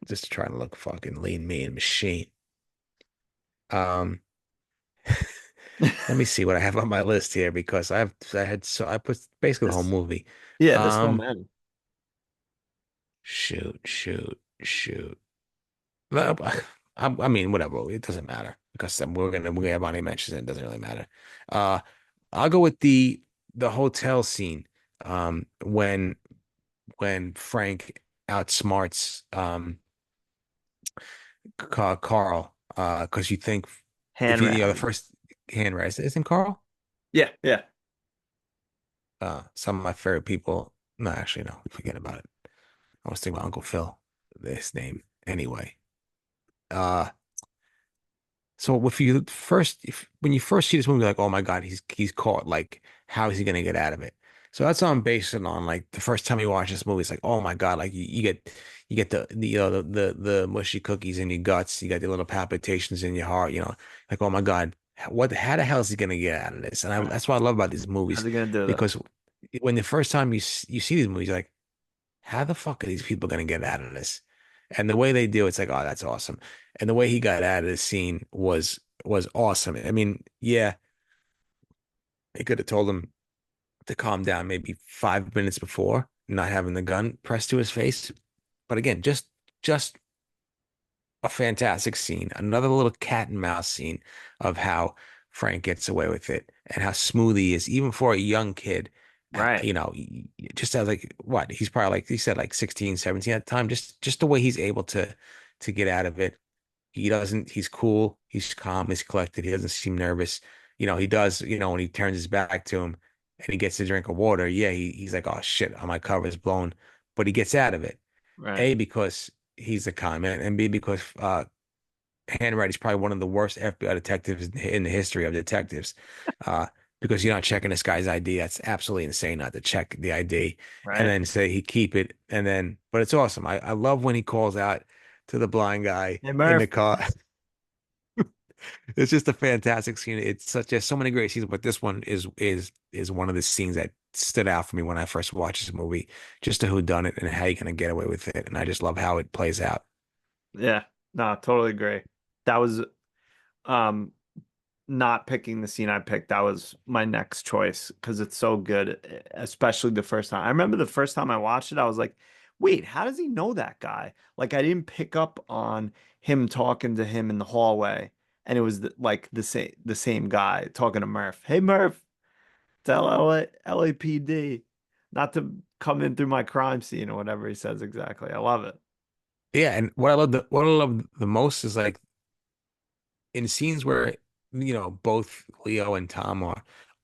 Just trying to look fucking lean, mean machine. Um, let me see what I have on my list here because I put basically the whole This, movie. yeah, there's so Um, many. shoot. Well, I mean, whatever. It doesn't matter because we have Bonnie mentions it. It doesn't really matter. Uh, I'll go with the hotel scene. When Frank outsmarts Carl. Because you think if Hand the wrapping. first hand raise isn't Carl? Yeah, yeah. Some of my favorite people. No, actually, no. Forget about it. I was thinking about Uncle Phil. This name anyway. Uh, so when you first see this movie, you're like, oh my God, he's caught. Like, how is he gonna get out of it? So that's what I'm basing it on. Like the first time you watch this movie, it's like, oh my God, like you get the mushy cookies in your guts, you got the little palpitations in your heart, like, oh my God, how the hell is he gonna get out of this? And Right. that's what I love about these How's movies he gonna do this? because when the first time you see these movies, you're like, how the fuck are these people gonna get out of this? And the way they do, it's like, oh, that's awesome. And the way he got out of the scene was awesome. I mean, yeah, they could have told him to calm down maybe 5 minutes before, not having the gun pressed to his face. But again, just a fantastic scene. Another little cat and mouse scene of how Frank gets away with it and how smooth he is, even for a young kid. Right. Just as like what he's probably like he said like 16, 17 at the time. Just the way he's able to get out of it. He's cool, he's calm, he's collected, he doesn't seem nervous. He does, when he turns his back to him and he gets a drink of water, yeah, he's like, oh shit, my cover is blown. But he gets out of it. Right. A, because he's a con man, and B, because Handwright is probably one of the worst FBI detectives in the history of detectives. Uh, because you're not checking this guy's ID. That's absolutely insane not to check the ID and Right. then say he keep it. But it's awesome. I love when he calls out to the blind guy Hey in the Murph. car. It's just a fantastic scene. There's so many great scenes, but this one is one of the scenes that stood out for me when I first watched this movie. Just the who done it and how you gonna get away with it. And I just love how it plays out. Yeah. No, totally agree. That was um not picking the scene I picked. That was my next choice because it's so good, especially the first time. I remember the first time I watched it, I was like, wait, how does he know that guy? Like I didn't pick up on him talking to him in the hallway. And it was like the same guy talking to Murph. Hey Murph, tell LAPD not to come in through my crime scene or whatever he says exactly. I love it. Yeah, and what I love the most is like in scenes where both Leo and Tom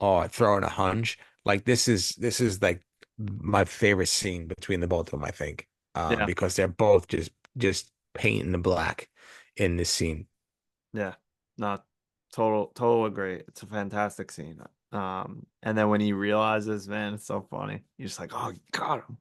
are throwing a hunch. Like this is like my favorite scene between the both of them, I think, Yeah. because they're both just painting the black in this scene. Yeah. No, total agree. It's a fantastic scene. And then when he realizes, man, it's so funny. You're just like, oh, you got him.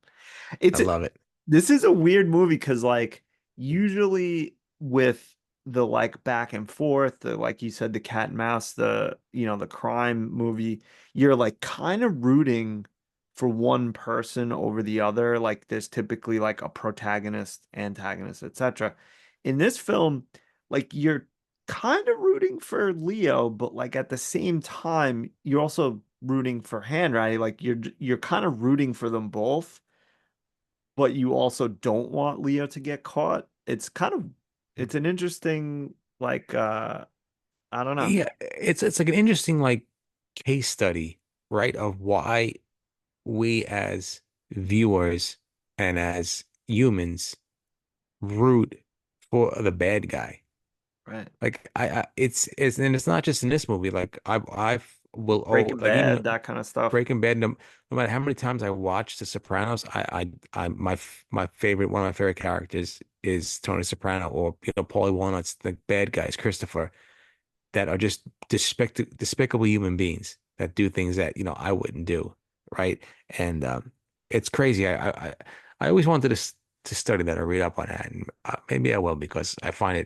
I It's love it. this is a weird movie because like usually with the like back and forth, the like you said, the cat and mouse, the the crime movie, you're like kind of rooting for one person over the other. Like there's typically like a protagonist, antagonist, etc. In this film, like you're kind of rooting for Leo, but like at the same time, you're also rooting for Handwriting. Like you're kind of rooting for them both, but you also don't want Leo to get caught. It's an interesting like I don't know. Yeah, it's like an interesting like case study, right, of why we as viewers and as humans root for the bad guy. Right. Like it's and it's not just in this movie. Like I will Breaking like even Bad, that kind of stuff. Breaking Bad. No matter how many times I watch The Sopranos, my favorite one of my favorite characters is Tony Soprano or Paulie Walnut's the bad guys, Christopher, that are just despicable human beings that do things that I wouldn't do, right? And it's crazy. I always wanted to study that or read up on that, and maybe I will because I find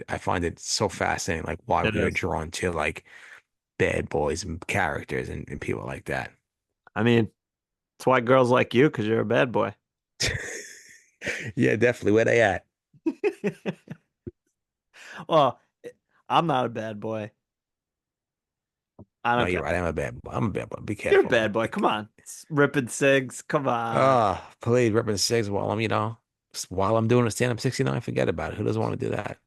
it so fascinating, like why It we are is. drawn to like bad boys and characters and people like that. I mean, it's why girls like you because you're a bad boy. Yeah, definitely. Where they at? Well, I'm not a bad boy. I No, don't you're care. right. I'm a bad boy. I'm a bad boy. Be You're a careful. bad boy. Come on. It's ripping cigs. Come on. Please, ripping six while while I'm doing a stand-up 69, forget about it. Who doesn't want to do that?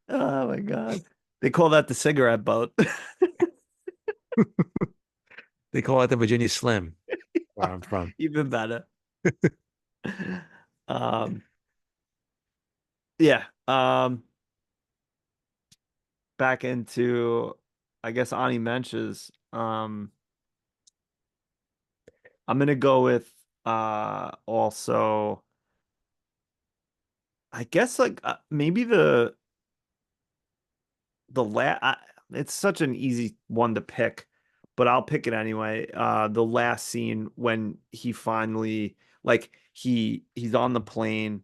Oh my God. They call that the cigarette boat. They call it the Virginia Slim, where I'm from. Even better. Um, yeah. Back into, I guess, Ani Mensch's. I'm gonna go with also, I guess like maybe it's such an easy one to pick, but I'll pick it anyway. The last scene when he finally like he's on the plane.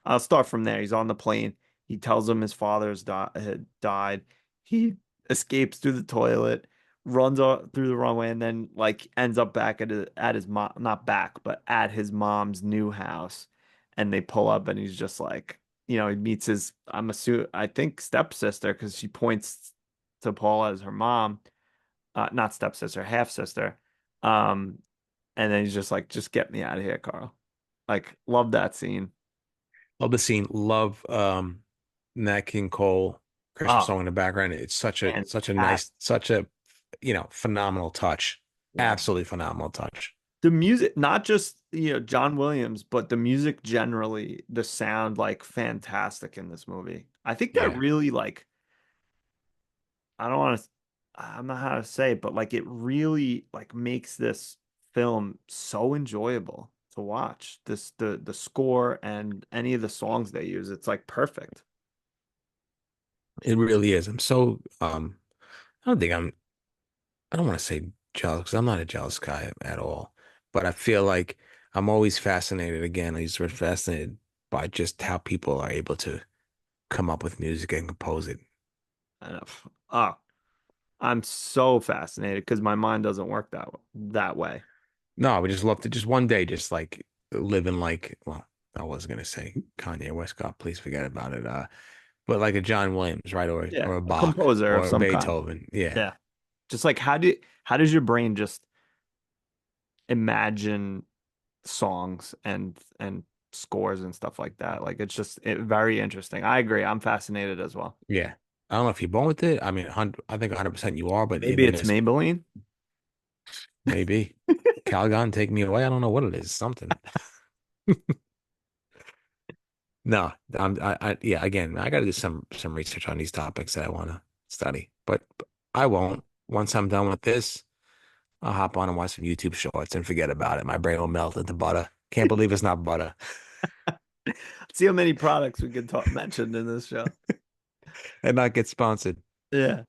I'll start from there. He's on the plane. He tells him his father's had died. He escapes through the toilet, runs through the runway, and then like ends up back at his mom, not back, but at his mom's new house. And they pull up, and he's just like, he meets his, I think stepsister, because she points to Paul as her mom, not stepsister, half sister. Um, and then he's just like, just get me out of here, Carl. Like, love that scene. Love the scene. Love Nat King Cole, Christmas Oh, song in the background. It's such a fantastic. nice, such a phenomenal touch. Yeah. Absolutely phenomenal touch. The music, not just, John Williams, but the music generally, the sound like fantastic in this movie. I think that Yeah. really like, I don't want to, I don't know how to say it, but like it really like makes this film so enjoyable to watch. The score and any of the songs they use, it's like perfect. It really is. I don't think I don't want to say jealous because I'm not a jealous guy at all. But I feel like I'm always fascinated again. I used to be fascinated by just how people are able to come up with music and compose it. And, oh, I'm so fascinated because my mind doesn't work that way. No, I would just love to just one day just like living like, well, I was gonna say Kanye West, God, please forget about it. But like a John Williams, right? Yeah, Or a a Bach composer of or a some kind. Beethoven. Yeah. Yeah. Just like how does your brain just imagine songs and scores and stuff like that? Like it's just very interesting. I agree. I'm fascinated as well. Yeah. I don't know if you're born with it. I mean, I think 100% you are, but Maybe then it's there's Maybelline. maybe Calgon take me away. I don't know what it is. Something. No, yeah, again, I got to do some research on these topics that I want to study, but I won't. Once I'm done with this, I'll hop on and watch some YouTube shorts and forget about it. My brain will melt into butter. Can't believe it's not butter. See how many products we could talk mentioned in this show. And not get sponsored. Yeah.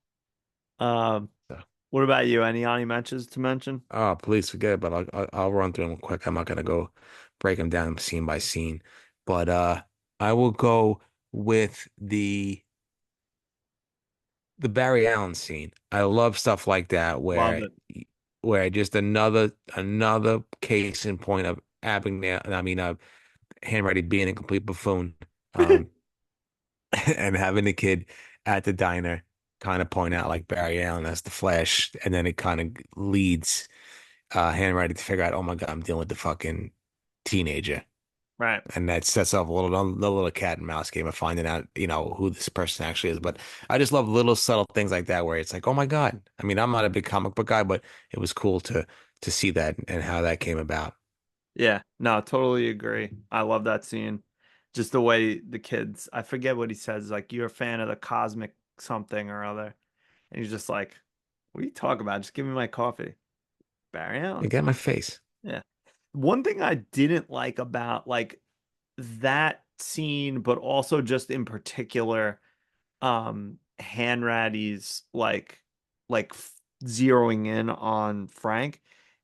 Um, So, what about you? Any matches to mention? oh, please forget it, but I'll run through them quick. I'm not gonna go break them down scene by scene. But I will go with the Barry Allen scene. I love stuff like that Love where it. just another case in point of Abagnale, I mean Handwriting being a complete buffoon. Um and having the kid at the diner kind of point out like Barry Allen as the Flash, and then it kind of leads Handwriting to figure out, oh my God, I'm dealing with the fucking teenager. Right. And that sets up a little cat and mouse game of finding out, who this person actually is. But I just love little subtle things like that where it's like, oh my God. I mean, I'm not a big comic book guy, but it was cool to see that and how that came about. Yeah, no, totally agree. I love that scene. Just the way the kids, I forget what he says, like, you're a fan of the cosmic something or other. And he's just like, what are you talking about? Just give me my coffee. Barry You Allen. get my face. Yeah. One thing I didn't like about like that scene, but also just in particular, Hanratty's zeroing in on Frank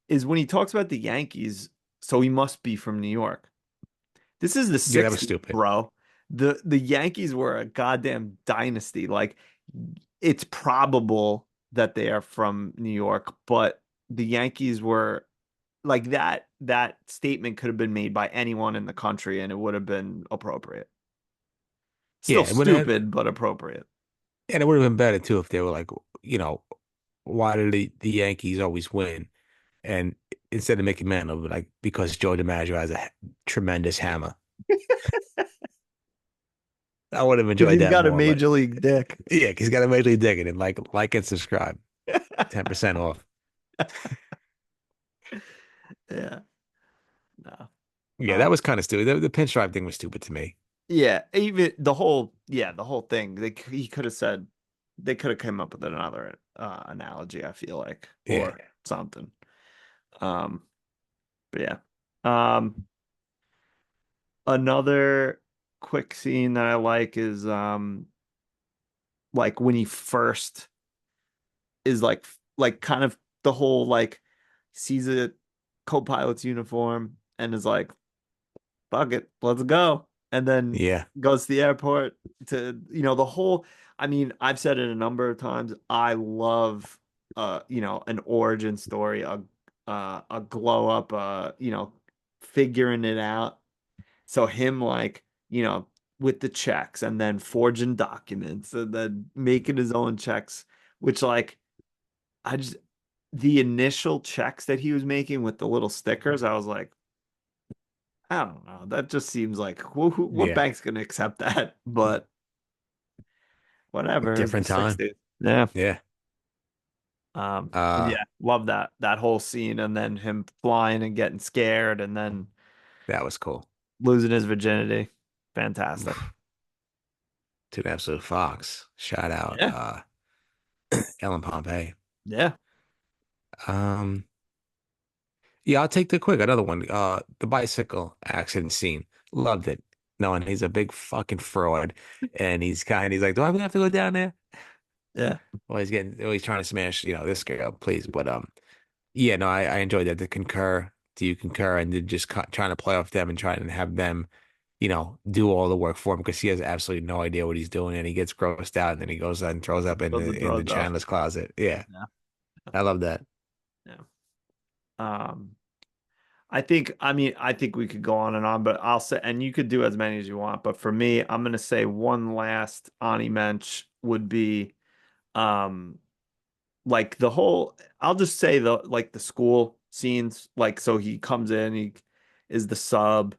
is when he talks about the Yankees, so he must be from New York. This is the Yeah, that was 60s, stupid. bro. The Yankees were a goddamn dynasty. Like it's probable that they are from New York, but the Yankees were like that statement could have been made by anyone in the country and it would have been appropriate. Still Yeah, stupid, but appropriate. and it would have been better too if they were like, you know, why do the Yankees always win? And instead of making man of it, like because Joe DiMaggio has a tremendous hammer. I would have Because enjoyed he's that got a more, but major league dick. yeah, he's got a major league digging and like and subscribe. 10% off. Yeah. No. Yeah, Uh, that was kind of stupid. The pinstripe thing was stupid to me. yeah, even the whole thing. He could have said they could have come up with another analogy, I feel like, Yeah. or something. Um, but yeah. Um, Another quick scene that I like is like when he first is like kind of the whole like sees a co-pilot's uniform and is like, fuck it, let's go. And then Yeah. goes to the airport to, the whole, I mean, I've said it a number of times. I love, an origin story, a glow up, figuring it out. So him like, with the checks and then forging documents and then making his own checks, which like, I just, the initial checks that he was making with the little stickers, I was like, I don't know. That just seems like what Yeah. bank's gonna accept that? But whatever, it's the Different time. 60s. Yeah. Yeah. But Uh, yeah, love that whole scene and then him flying and getting scared and then that was cool. losing his virginity. Fantastic. To the absolute fox. Shout out Yeah. Ellen Pompey. Yeah. Um, yeah, I'll take the quick another one. The bicycle accident scene. Loved it. Knowing he's a big fucking fraud, and he's like, do I really have to go down there? Yeah. He's trying to smash, this girl, please. But yeah, no, I enjoyed that. Do you concur? And then just trying to play off them and trying to have them, do all the work for him because he has absolutely no idea what he's doing, and he gets grossed out, and then he goes out and throws up in Those are the drugs off. Chandler's closet. Yeah, Yeah. I love that. Yeah. Um, I think we could go on and on, but I'll say, and you could do as many as you want. But for me, I'm gonna say one last Ani Mensch would be, um, like the whole. I'll just say the school scenes. Like, so he comes in, he is the sub,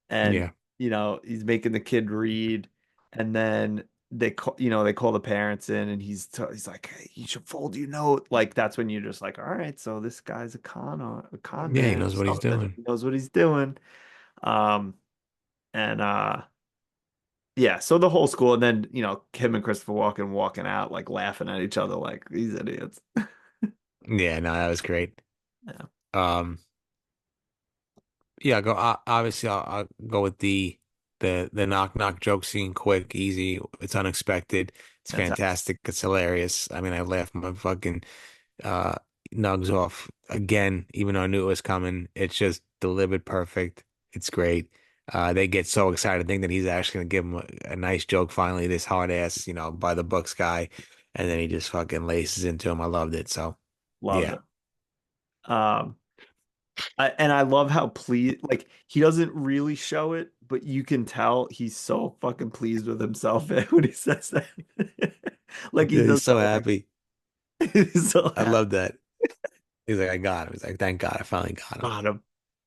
and Yeah, he's making the kid read, and then they call the parents in, and he's like, hey, you should fold your note. Like that's when you're just like, all right, so this guy's a con yeah, he man or knows what he's something. doing. He knows what he's doing. Um, and yeah, so the whole school, and then Kim and Christopher Walken walking out, like laughing at each other, like these idiots. Yeah, no, that was great. Yeah, Um, yeah, obviously I'll go with the knock knock joke scene, quick, easy. It's unexpected. It's fantastic. fantastic. It's hilarious. I mean, I laughed my fucking uh nugs off again, even though I knew it was coming. It's just delivered perfect. It's great. They get so excited, think that he's actually gonna give him a nice joke. Finally, this hard ass, by the books guy, and then he just fucking laces into him. I loved it. So Love yeah, it. Um, and I love how pleased, like he doesn't really show it, but you can tell he's so fucking pleased with himself when he says that. Like he yeah, he's does so that like happy. he's so I happy. love that. He's like, I got him. He's like, thank God, I finally got him. Got him.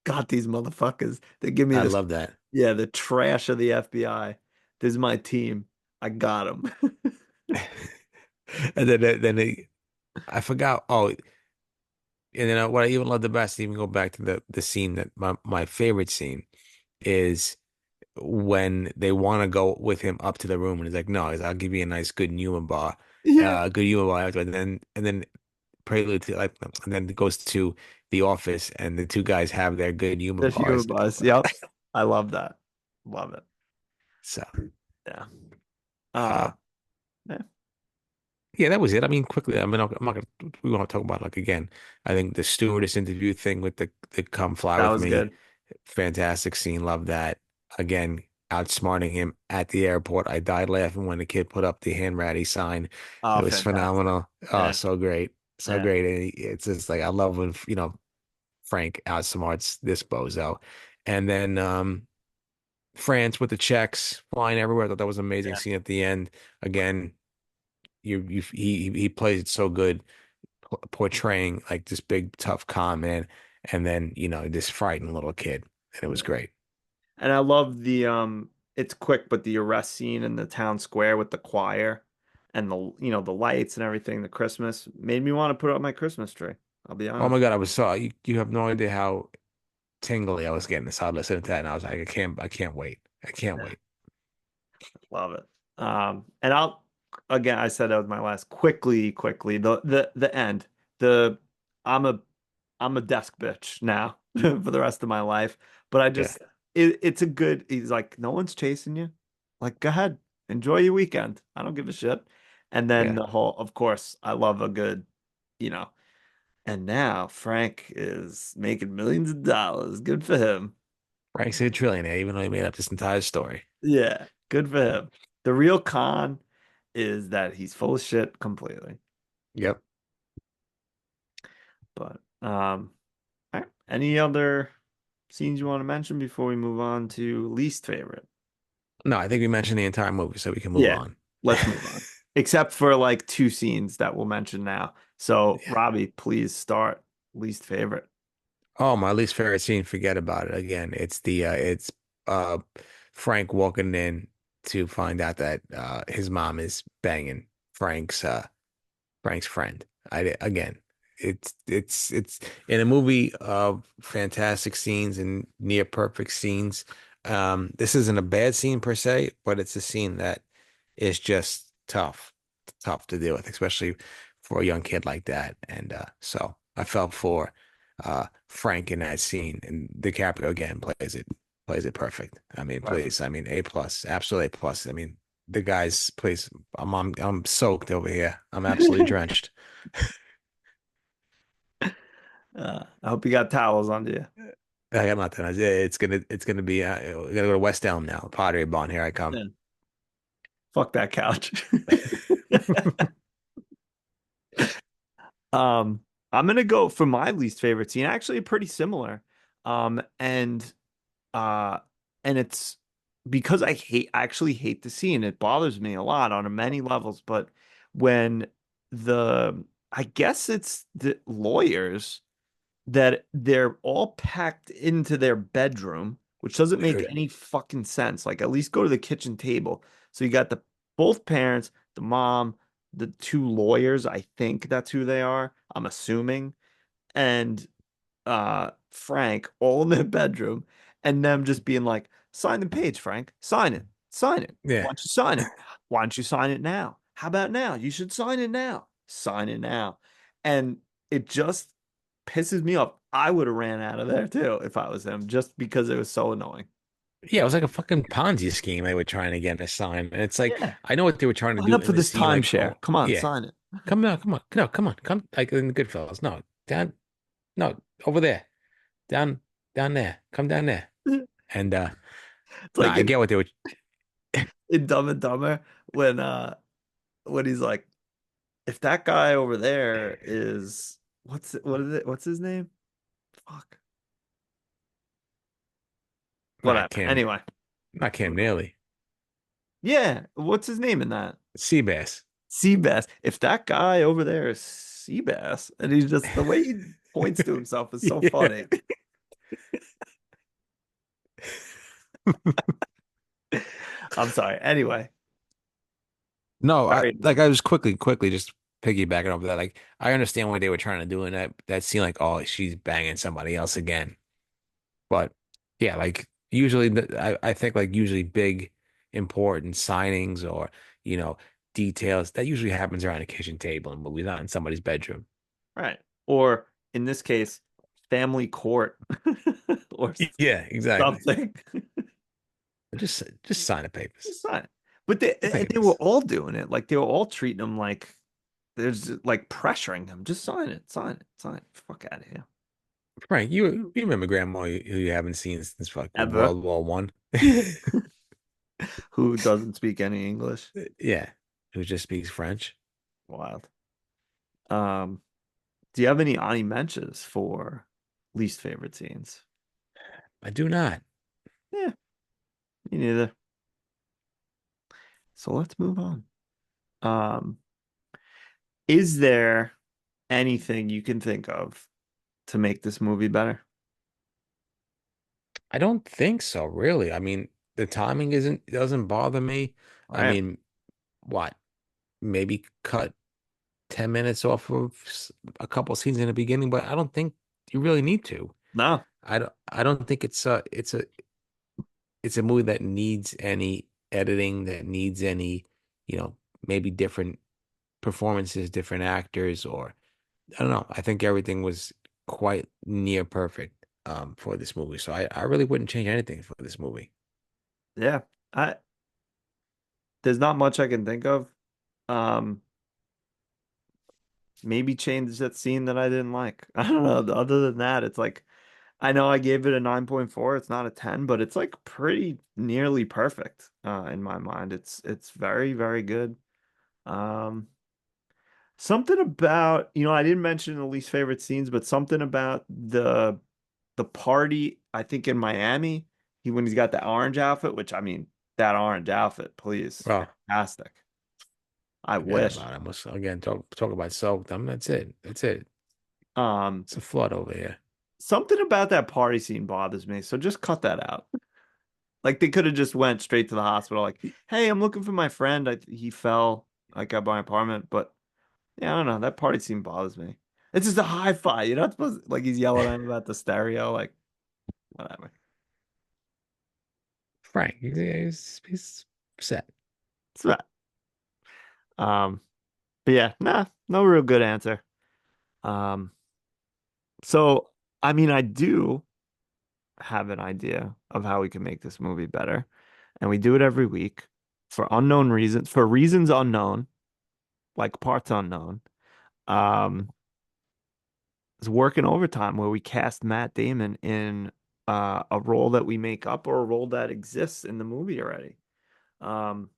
Got these motherfuckers. They give me I this, love that. yeah, the trash of the FBI. This is my team. I got him. And I forgot. Oh, and then what I even love the best, even go back to the scene that my favorite scene is when they want to go with him up to the room, and he's like, "No, I'll give you a nice good humor bar, Yeah. good humor bar." And then prelude to like, and then it goes to the office, and the two guys have their good humor The humor bars. buzz. Yep. I love that. Love it. So, Yeah. uh, Yeah. yeah, that was it. I mean, quickly. I mean, I'm not gonna. We want to talk about like again. I think the stewardess interview thing with the "Come Fly That with was Me," good. fantastic scene. Love that. Again, outsmarting him at the airport. I died laughing when the kid put up the hand ratty sign. Oh, It was fantastic. phenomenal. Oh, Yeah. so great, so Yeah. great. And it's just like I love when Frank outsmarts this bozo, and then France with the checks flying everywhere. I thought that was an amazing Yeah. scene at the end. Again, he plays it so good portraying like this big tough con man and then this frightened little kid, and it was Yeah. great. And I love the it's quick, but the arrest scene in the town square with the choir and the lights and everything, the Christmas made me want to put up my Christmas tree. I'll be Oh my honest. God, I was so you have no idea how tingly I was getting this. I listening to that, and I was like, I can't wait. I can't Yeah. wait. Love it. And I'll again, I said that was my last. Quickly, the end. The I'm a I'm a desk bitch now for the rest of my life. But I Yeah, just it's a good. He's like, no one's chasing you. Like, go ahead, enjoy your weekend. I don't give a shit. And then yeah. the whole, of course, I love a good, you know. And now Frank is making millions of dollars. Good for him. Frank's a trillionaire, even though he made up this entire story. Yeah, good for him. The real con is that he's full of shit completely. Yep. But all right. Any other scenes you want to mention before we move on to least favorite? No, I think we mentioned the entire movie, so we can move Yeah, on. let's move on. Except for like two scenes that we'll mention now. So, Yeah. Robbie, please start least favorite. Oh, my least favorite scene, forget about it again. It's uh Frank walking in to find out that his mom is banging Frank's friend. Again, it's in a movie of fantastic scenes and near perfect scenes. This isn't a bad scene per se, but it's a scene that is just tough to deal with, especially for a young kid like that. And so I felt for Frank in that scene, and DiCaprio again plays it perfect. I mean, Perfect. please, I mean, A plus, absolutely A plus. I mean, the guys, please, I'm soaked over here. I'm absolutely drenched. I hope you got towels under you. I got nothing. It's gonna be. We gotta go to West Elm now. Pottery Barn. Here I come. Yeah. Fuck that couch. Um, I'm gonna go for my least favorite scene. Actually, pretty similar. Um, and uh, and it's because I actually hate the scene. It bothers me a lot on many levels. But when the I guess it's the lawyers that they're all packed into their bedroom, which doesn't make Weird. any fucking sense. Like, at least go to the kitchen table. So you got the both parents, the mom, the two lawyers. I think that's who they are. I'm assuming, and Frank all in their bedroom, and them just being like, "Sign the page, Frank. Sign it. Sign it. Why Yeah. don't you sign it? Why don't you sign it now? How about now? You should sign it now. Sign it now." And it just pisses me off. I would have ran out of there too if I was him, just because it was so annoying. Yeah, it was like a fucking Ponzi scheme they were trying to get in a sign. And it's like Yeah. I know what they were trying to Sign do up for in the this scene, like, timeshare. oh Come on, yeah. sign it. Come on, no, come on, come like in the Goodfellas. No, down no, over there. Down there. Come down there. And It's No, like I get what they were. in Dumb and Dumber when he's like, if that guy over there is what is it? What's his name? Fuck. Not Whatever. Cam, Anyway. not Cam Neely. Yeah, what's his name in that? Seabass. Seabass. If that guy over there is Seabass, and he's just the way he points to himself is so Yeah. funny. I'm sorry. Anyway, No, very I was quickly just piggybacking over that. Like, I understand what they were trying to do in that scene. Like, oh, she's banging somebody else again. But yeah, like usually, I think like usually big important signings or you know details that usually happens around a kitchen table in movies, not in somebody's bedroom. right. Or in this case, family court or Yeah, exactly. something. Just sign the papers. It's fine. But The they were papers. all doing it. Like they were all treating him like there's like pressuring him. Just sign it, sign it, sign it. Fuck out of here. Frank, you remember Grandma who you haven't seen since fucking Ever. World War One? Who doesn't speak any English? Yeah, who just speaks French. Wild. Um, do you have any honorary mentions for least favorite scenes? I do not. Yeah, me neither. So let's move on. Um, is there anything you can think of to make this movie better? I don't think so, really. I mean, the timing doesn't bother me. All I right. mean, what? Maybe cut 10 minutes off of a couple scenes in the beginning, but I don't think you really need to. No, I don't think it's a movie that needs any editing, that needs any, you know, maybe different performances, different actors, or I don't know. I think everything was quite near perfect for this movie. So I really wouldn't change anything for this movie. yeah. I there's not much I can think of. Um, maybe change that scene that I didn't like. I don't know. Other than that, it's like I know I gave it a 9.4. It's not a 10, but it's like pretty nearly perfect in my mind. It's very, very good. Um, something about, I didn't mention the least favorite scenes, but something about the party, I think in Miami, when he's got the orange outfit, which I mean, that orange outfit, please, Well, fantastic. I forget wish. about it. Must again talk about soaked. That's it. That's it. Um, It's a flood over here. something about that party scene bothers me, so just cut that out. Like they could have just went straight to the hospital, like, "Hey, I'm looking for my friend. He fell like at my apartment." But yeah, I don't know. That party scene bothers me. It's just a hi-fi. You're not supposed to, like he's yelling at him about the stereo, like whatever. Frank, he's upset. It's not. Um, but yeah, nah, no real good answer. Um, so I mean, I do have an idea of how we can make this movie better, and we do it every week for unknown reasons, for reasons unknown, like parts unknown. Um, is working overtime where we cast Matt Damon in a role that we make up or a role that exists in the movie already. Um,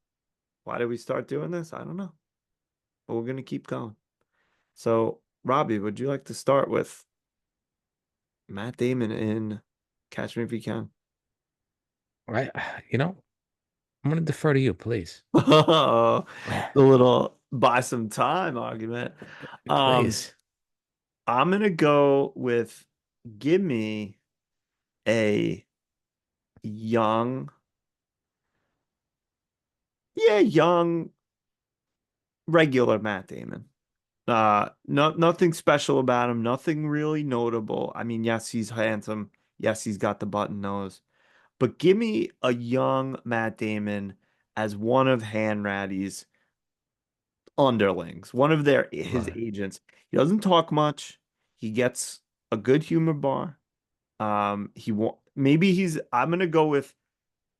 why did we start doing this? I don't know, but we're gonna keep going. So, Robbie, would you like to start with Matt Damon in Catch Me If You Can? Right? I'm gonna defer to you, please. The little buy some time argument. Um, Please. I'm gonna go with give me a young, yeah, young, regular Matt Damon. Nothing special about him, nothing really notable. I mean, yes, he's handsome. Yes, he's got the button nose. But give me a young Matt Damon as one of Hanratty's underlings, one of his Right. agents. He doesn't talk much. He gets a good humor bar. He won't. Maybe I'm gonna go with.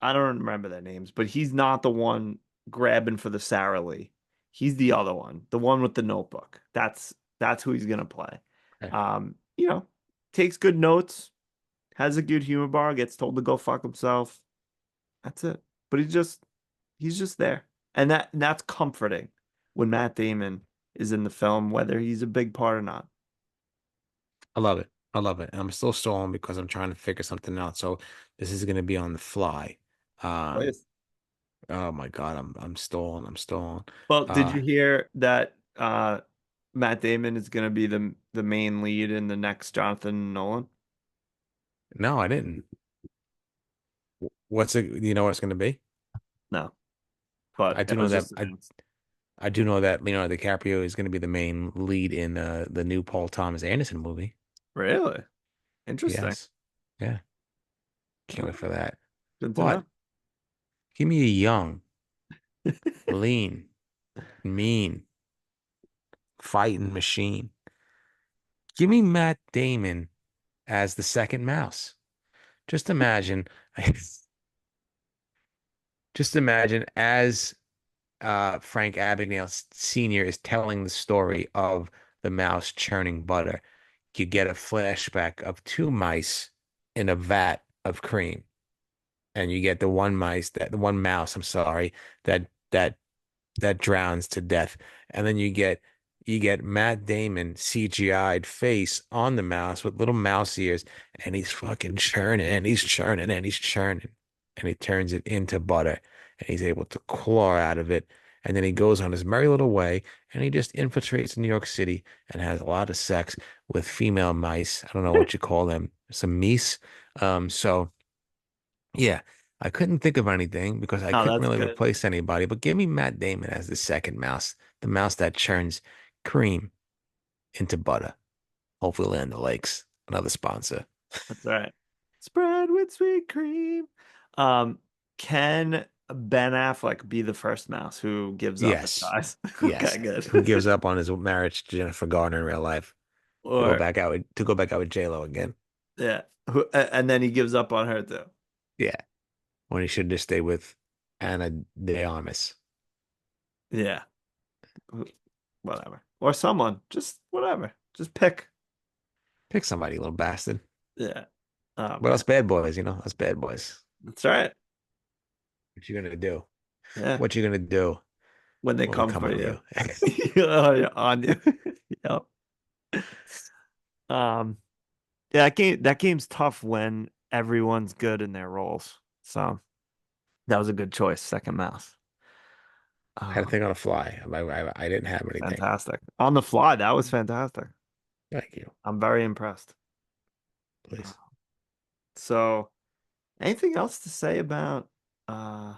I don't remember their names, but he's not the one grabbing for the Sara Lee. He's the other one, the one with the notebook. That's who he's gonna play. Okay. You know, takes good notes, has a good humor bar, gets told to go fuck himself. That's it. But he's just there. And that's comforting when Matt Damon is in the film, whether he's a big part or not. I love it. I love it. And I'm still stalling because I'm trying to figure something out. So this is going to be on the fly. Um, Please. oh my God, I'm stalling. I'm stalling. Well, did Uh, you hear that Matt Damon is going to be the main lead in the next Jonathan Nolan? no, I didn't. What's it? Do you know what it's going to be? No, but I it do know was that just announced. I do know that Leonardo DiCaprio is going to be the main lead in the new Paul Thomas Anderson movie. Really? Interesting. Yes. Yeah. Can't wait Oh, for that. good to know. But give me a young, lean, mean, fighting machine. Give me Matt Damon as the second mouse. Just imagine, just imagine as Frank Abagnale Sr. is telling the story of the mouse churning butter. You get a flashback of two mice in a vat of cream, and you get the one mouse, I'm sorry, that that that drowns to death. And then you get Matt Damon CGI'd face on the mouse with little mouse ears, and he's fucking churning and he's churning and he's churning. And he turns it into butter and he's able to claw out of it. And then he goes on his merry little way and he just infiltrates New York City and has a lot of sex with female mice. I don't know what you call them, some meese. So yeah, I couldn't think of anything because I No, couldn't that's really good. replace anybody. But give me Matt Damon as the second mouse, the mouse that churns cream into butter. Hopefully, Land O'Lakes, another sponsor. That's all right. Spread with sweet cream. Um, can Ben Affleck be the first mouse who gives up and Yes, dies? Okay, yes. Who good. gives up on his marriage to Jennifer Garner in real life Or to go back out with J Lo again? yeah, and then he gives up on her too. Yeah, when he should just stay with Anna de Armas. Yeah, whatever. Or someone, just whatever. Just pick. Pick somebody, little bastard. Yeah. Oh But man, us bad boys, us bad boys. that's right. What you gonna do? Yeah, What you gonna do when they when we come come for on you, you? yeah, on you. Yep. Um. Yeah, that game's tough when everyone's good in their roles. So that was a good choice, second mouse. Had to Um, think on the fly. I didn't have anything. fantastic. On the fly, that was fantastic. Thank you. I'm very impressed. Uh, Please. So, anything else to say about uh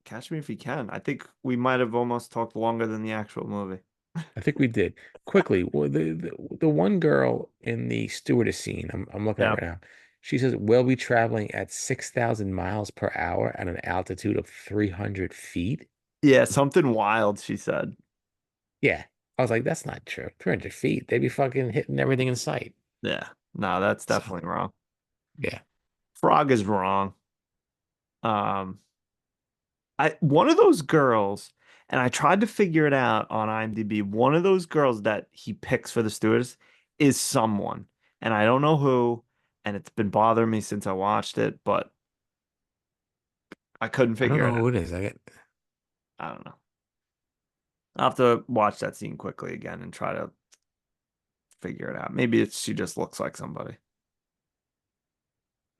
Catch Me If You Can? I think we might have almost talked longer than the actual movie. I think we did. Quickly, the one girl in the stewardess scene, I'm looking at Yeah. right now. She says we'll be traveling at 6,000 miles per hour at an altitude of 300 feet. Yeah, something wild, she said. Yeah. I was like, that's not true. 300 feet. They'd be fucking hitting everything in sight. Yeah. No, that's So, definitely wrong. yeah. Frog is wrong. Um, I one of those girls, and I tried to figure it out on IMDb. One of those girls that he picks for the stewardess is someone, and I don't know who, and it's been bothering me since I watched it, but I couldn't I don't figure know it who out. it is. I get I don't know. I'll have to watch that scene quickly again and try to figure it out. Maybe she just looks like somebody.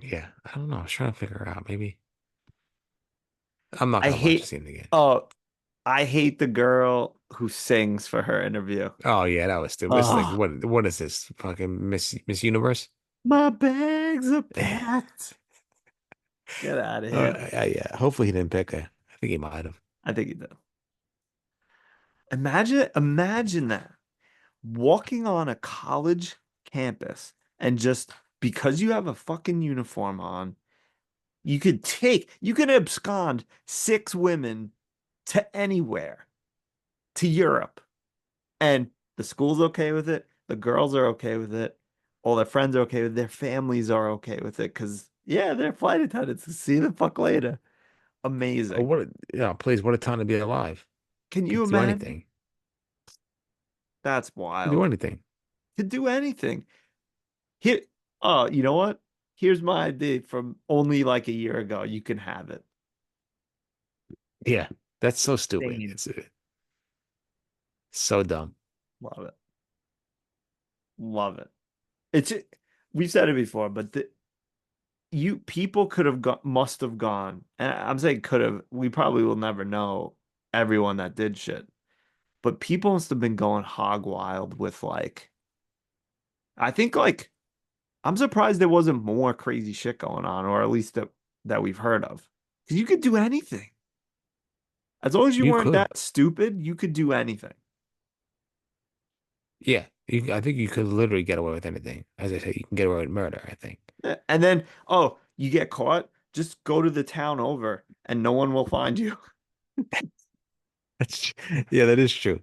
yeah. I don't know. I was trying to figure her out. Maybe I'm not I gonna watch the hate scene again. oh, I hate the girl who sings for her interview. Oh yeah, that was stupid. It's like Oh, what is this? Fucking Miss Universe? my bags are packed. Get out of here. Yeah. Hopefully he didn't pick her. I think he might have. I think he did. Imagine that. Walking on a college campus and just because you have a fucking uniform on, you could abscond six women to anywhere, to Europe, and the school's okay with it, the girls are okay with it, all their friends are okay with it, their families are okay with it, because yeah, they're flight attendants. See the fuck later. Oh, Amazing. please, what a time to be alive. Can you Could do imagine? anything. That's Could do wild. anything. Could do anything. Here, oh, you know what? here's my idea from only like a year ago. You can have it. Yeah, that's so stupid. Insane. It's so dumb. Love it. Love it. It's we've said it before, but you people could have must have gone. And I'm saying could have. We probably will never know everyone that did shit. But people must have been going hog wild with like I think like I'm surprised there wasn't more crazy shit going on, or at least that we've heard of. Because you could do anything. As long as you You weren't could. that stupid, you could do anything. Yeah, I think you could literally get away with anything. As I say, you can get away with murder, I think. Yeah. And then, oh, you get caught, just go to the town over and no one will find you. That's, yeah, that is true.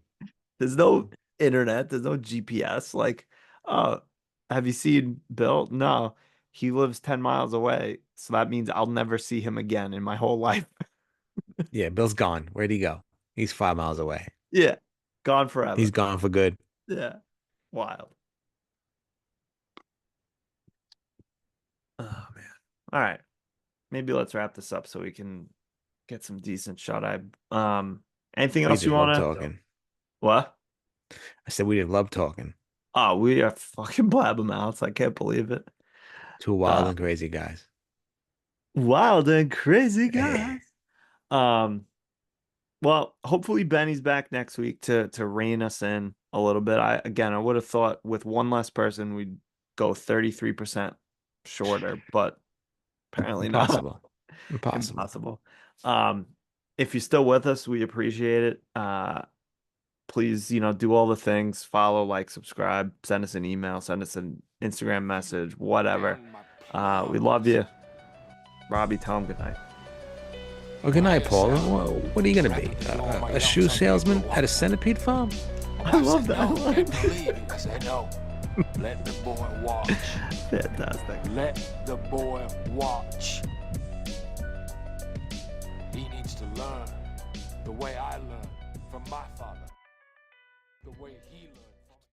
There's no internet, there's no GPS. Like, oh, have you seen Bill? No, he lives 10 miles away. So that means I'll never see him again in my whole life. Yeah, Bill's gone. Where'd he go? He's 5 miles away. Yeah, gone He's forever. gone for good. Yeah, wild. Oh, man. All right. Maybe let's wrap this up so we can get some decent shut eye. Anything We else you just love want to? talking. What? I said we just love talking. Oh, we are fucking blabbermouths. I can't believe it. Two wild Uh, and crazy guys. wild and crazy Hey, guys. Um, well, hopefully Benny's back next week to rein us in a little bit. I would have thought with one less person we'd go 33% shorter, but apparently not. impossible. Impossible. Impossible. Um, if you're still with us, we appreciate it. Please, do all the things, follow, like, subscribe, send us an email, send us an Instagram message, whatever. We love you. Robbie, tell him good night. Well, good night, Paul. What are you going to be? A shoe salesman at a centipede farm? I love that. No, I can't believe it. I said, no. Let the boy watch. Fantastic. Let the boy watch. He needs to learn the way I learned from my father. The way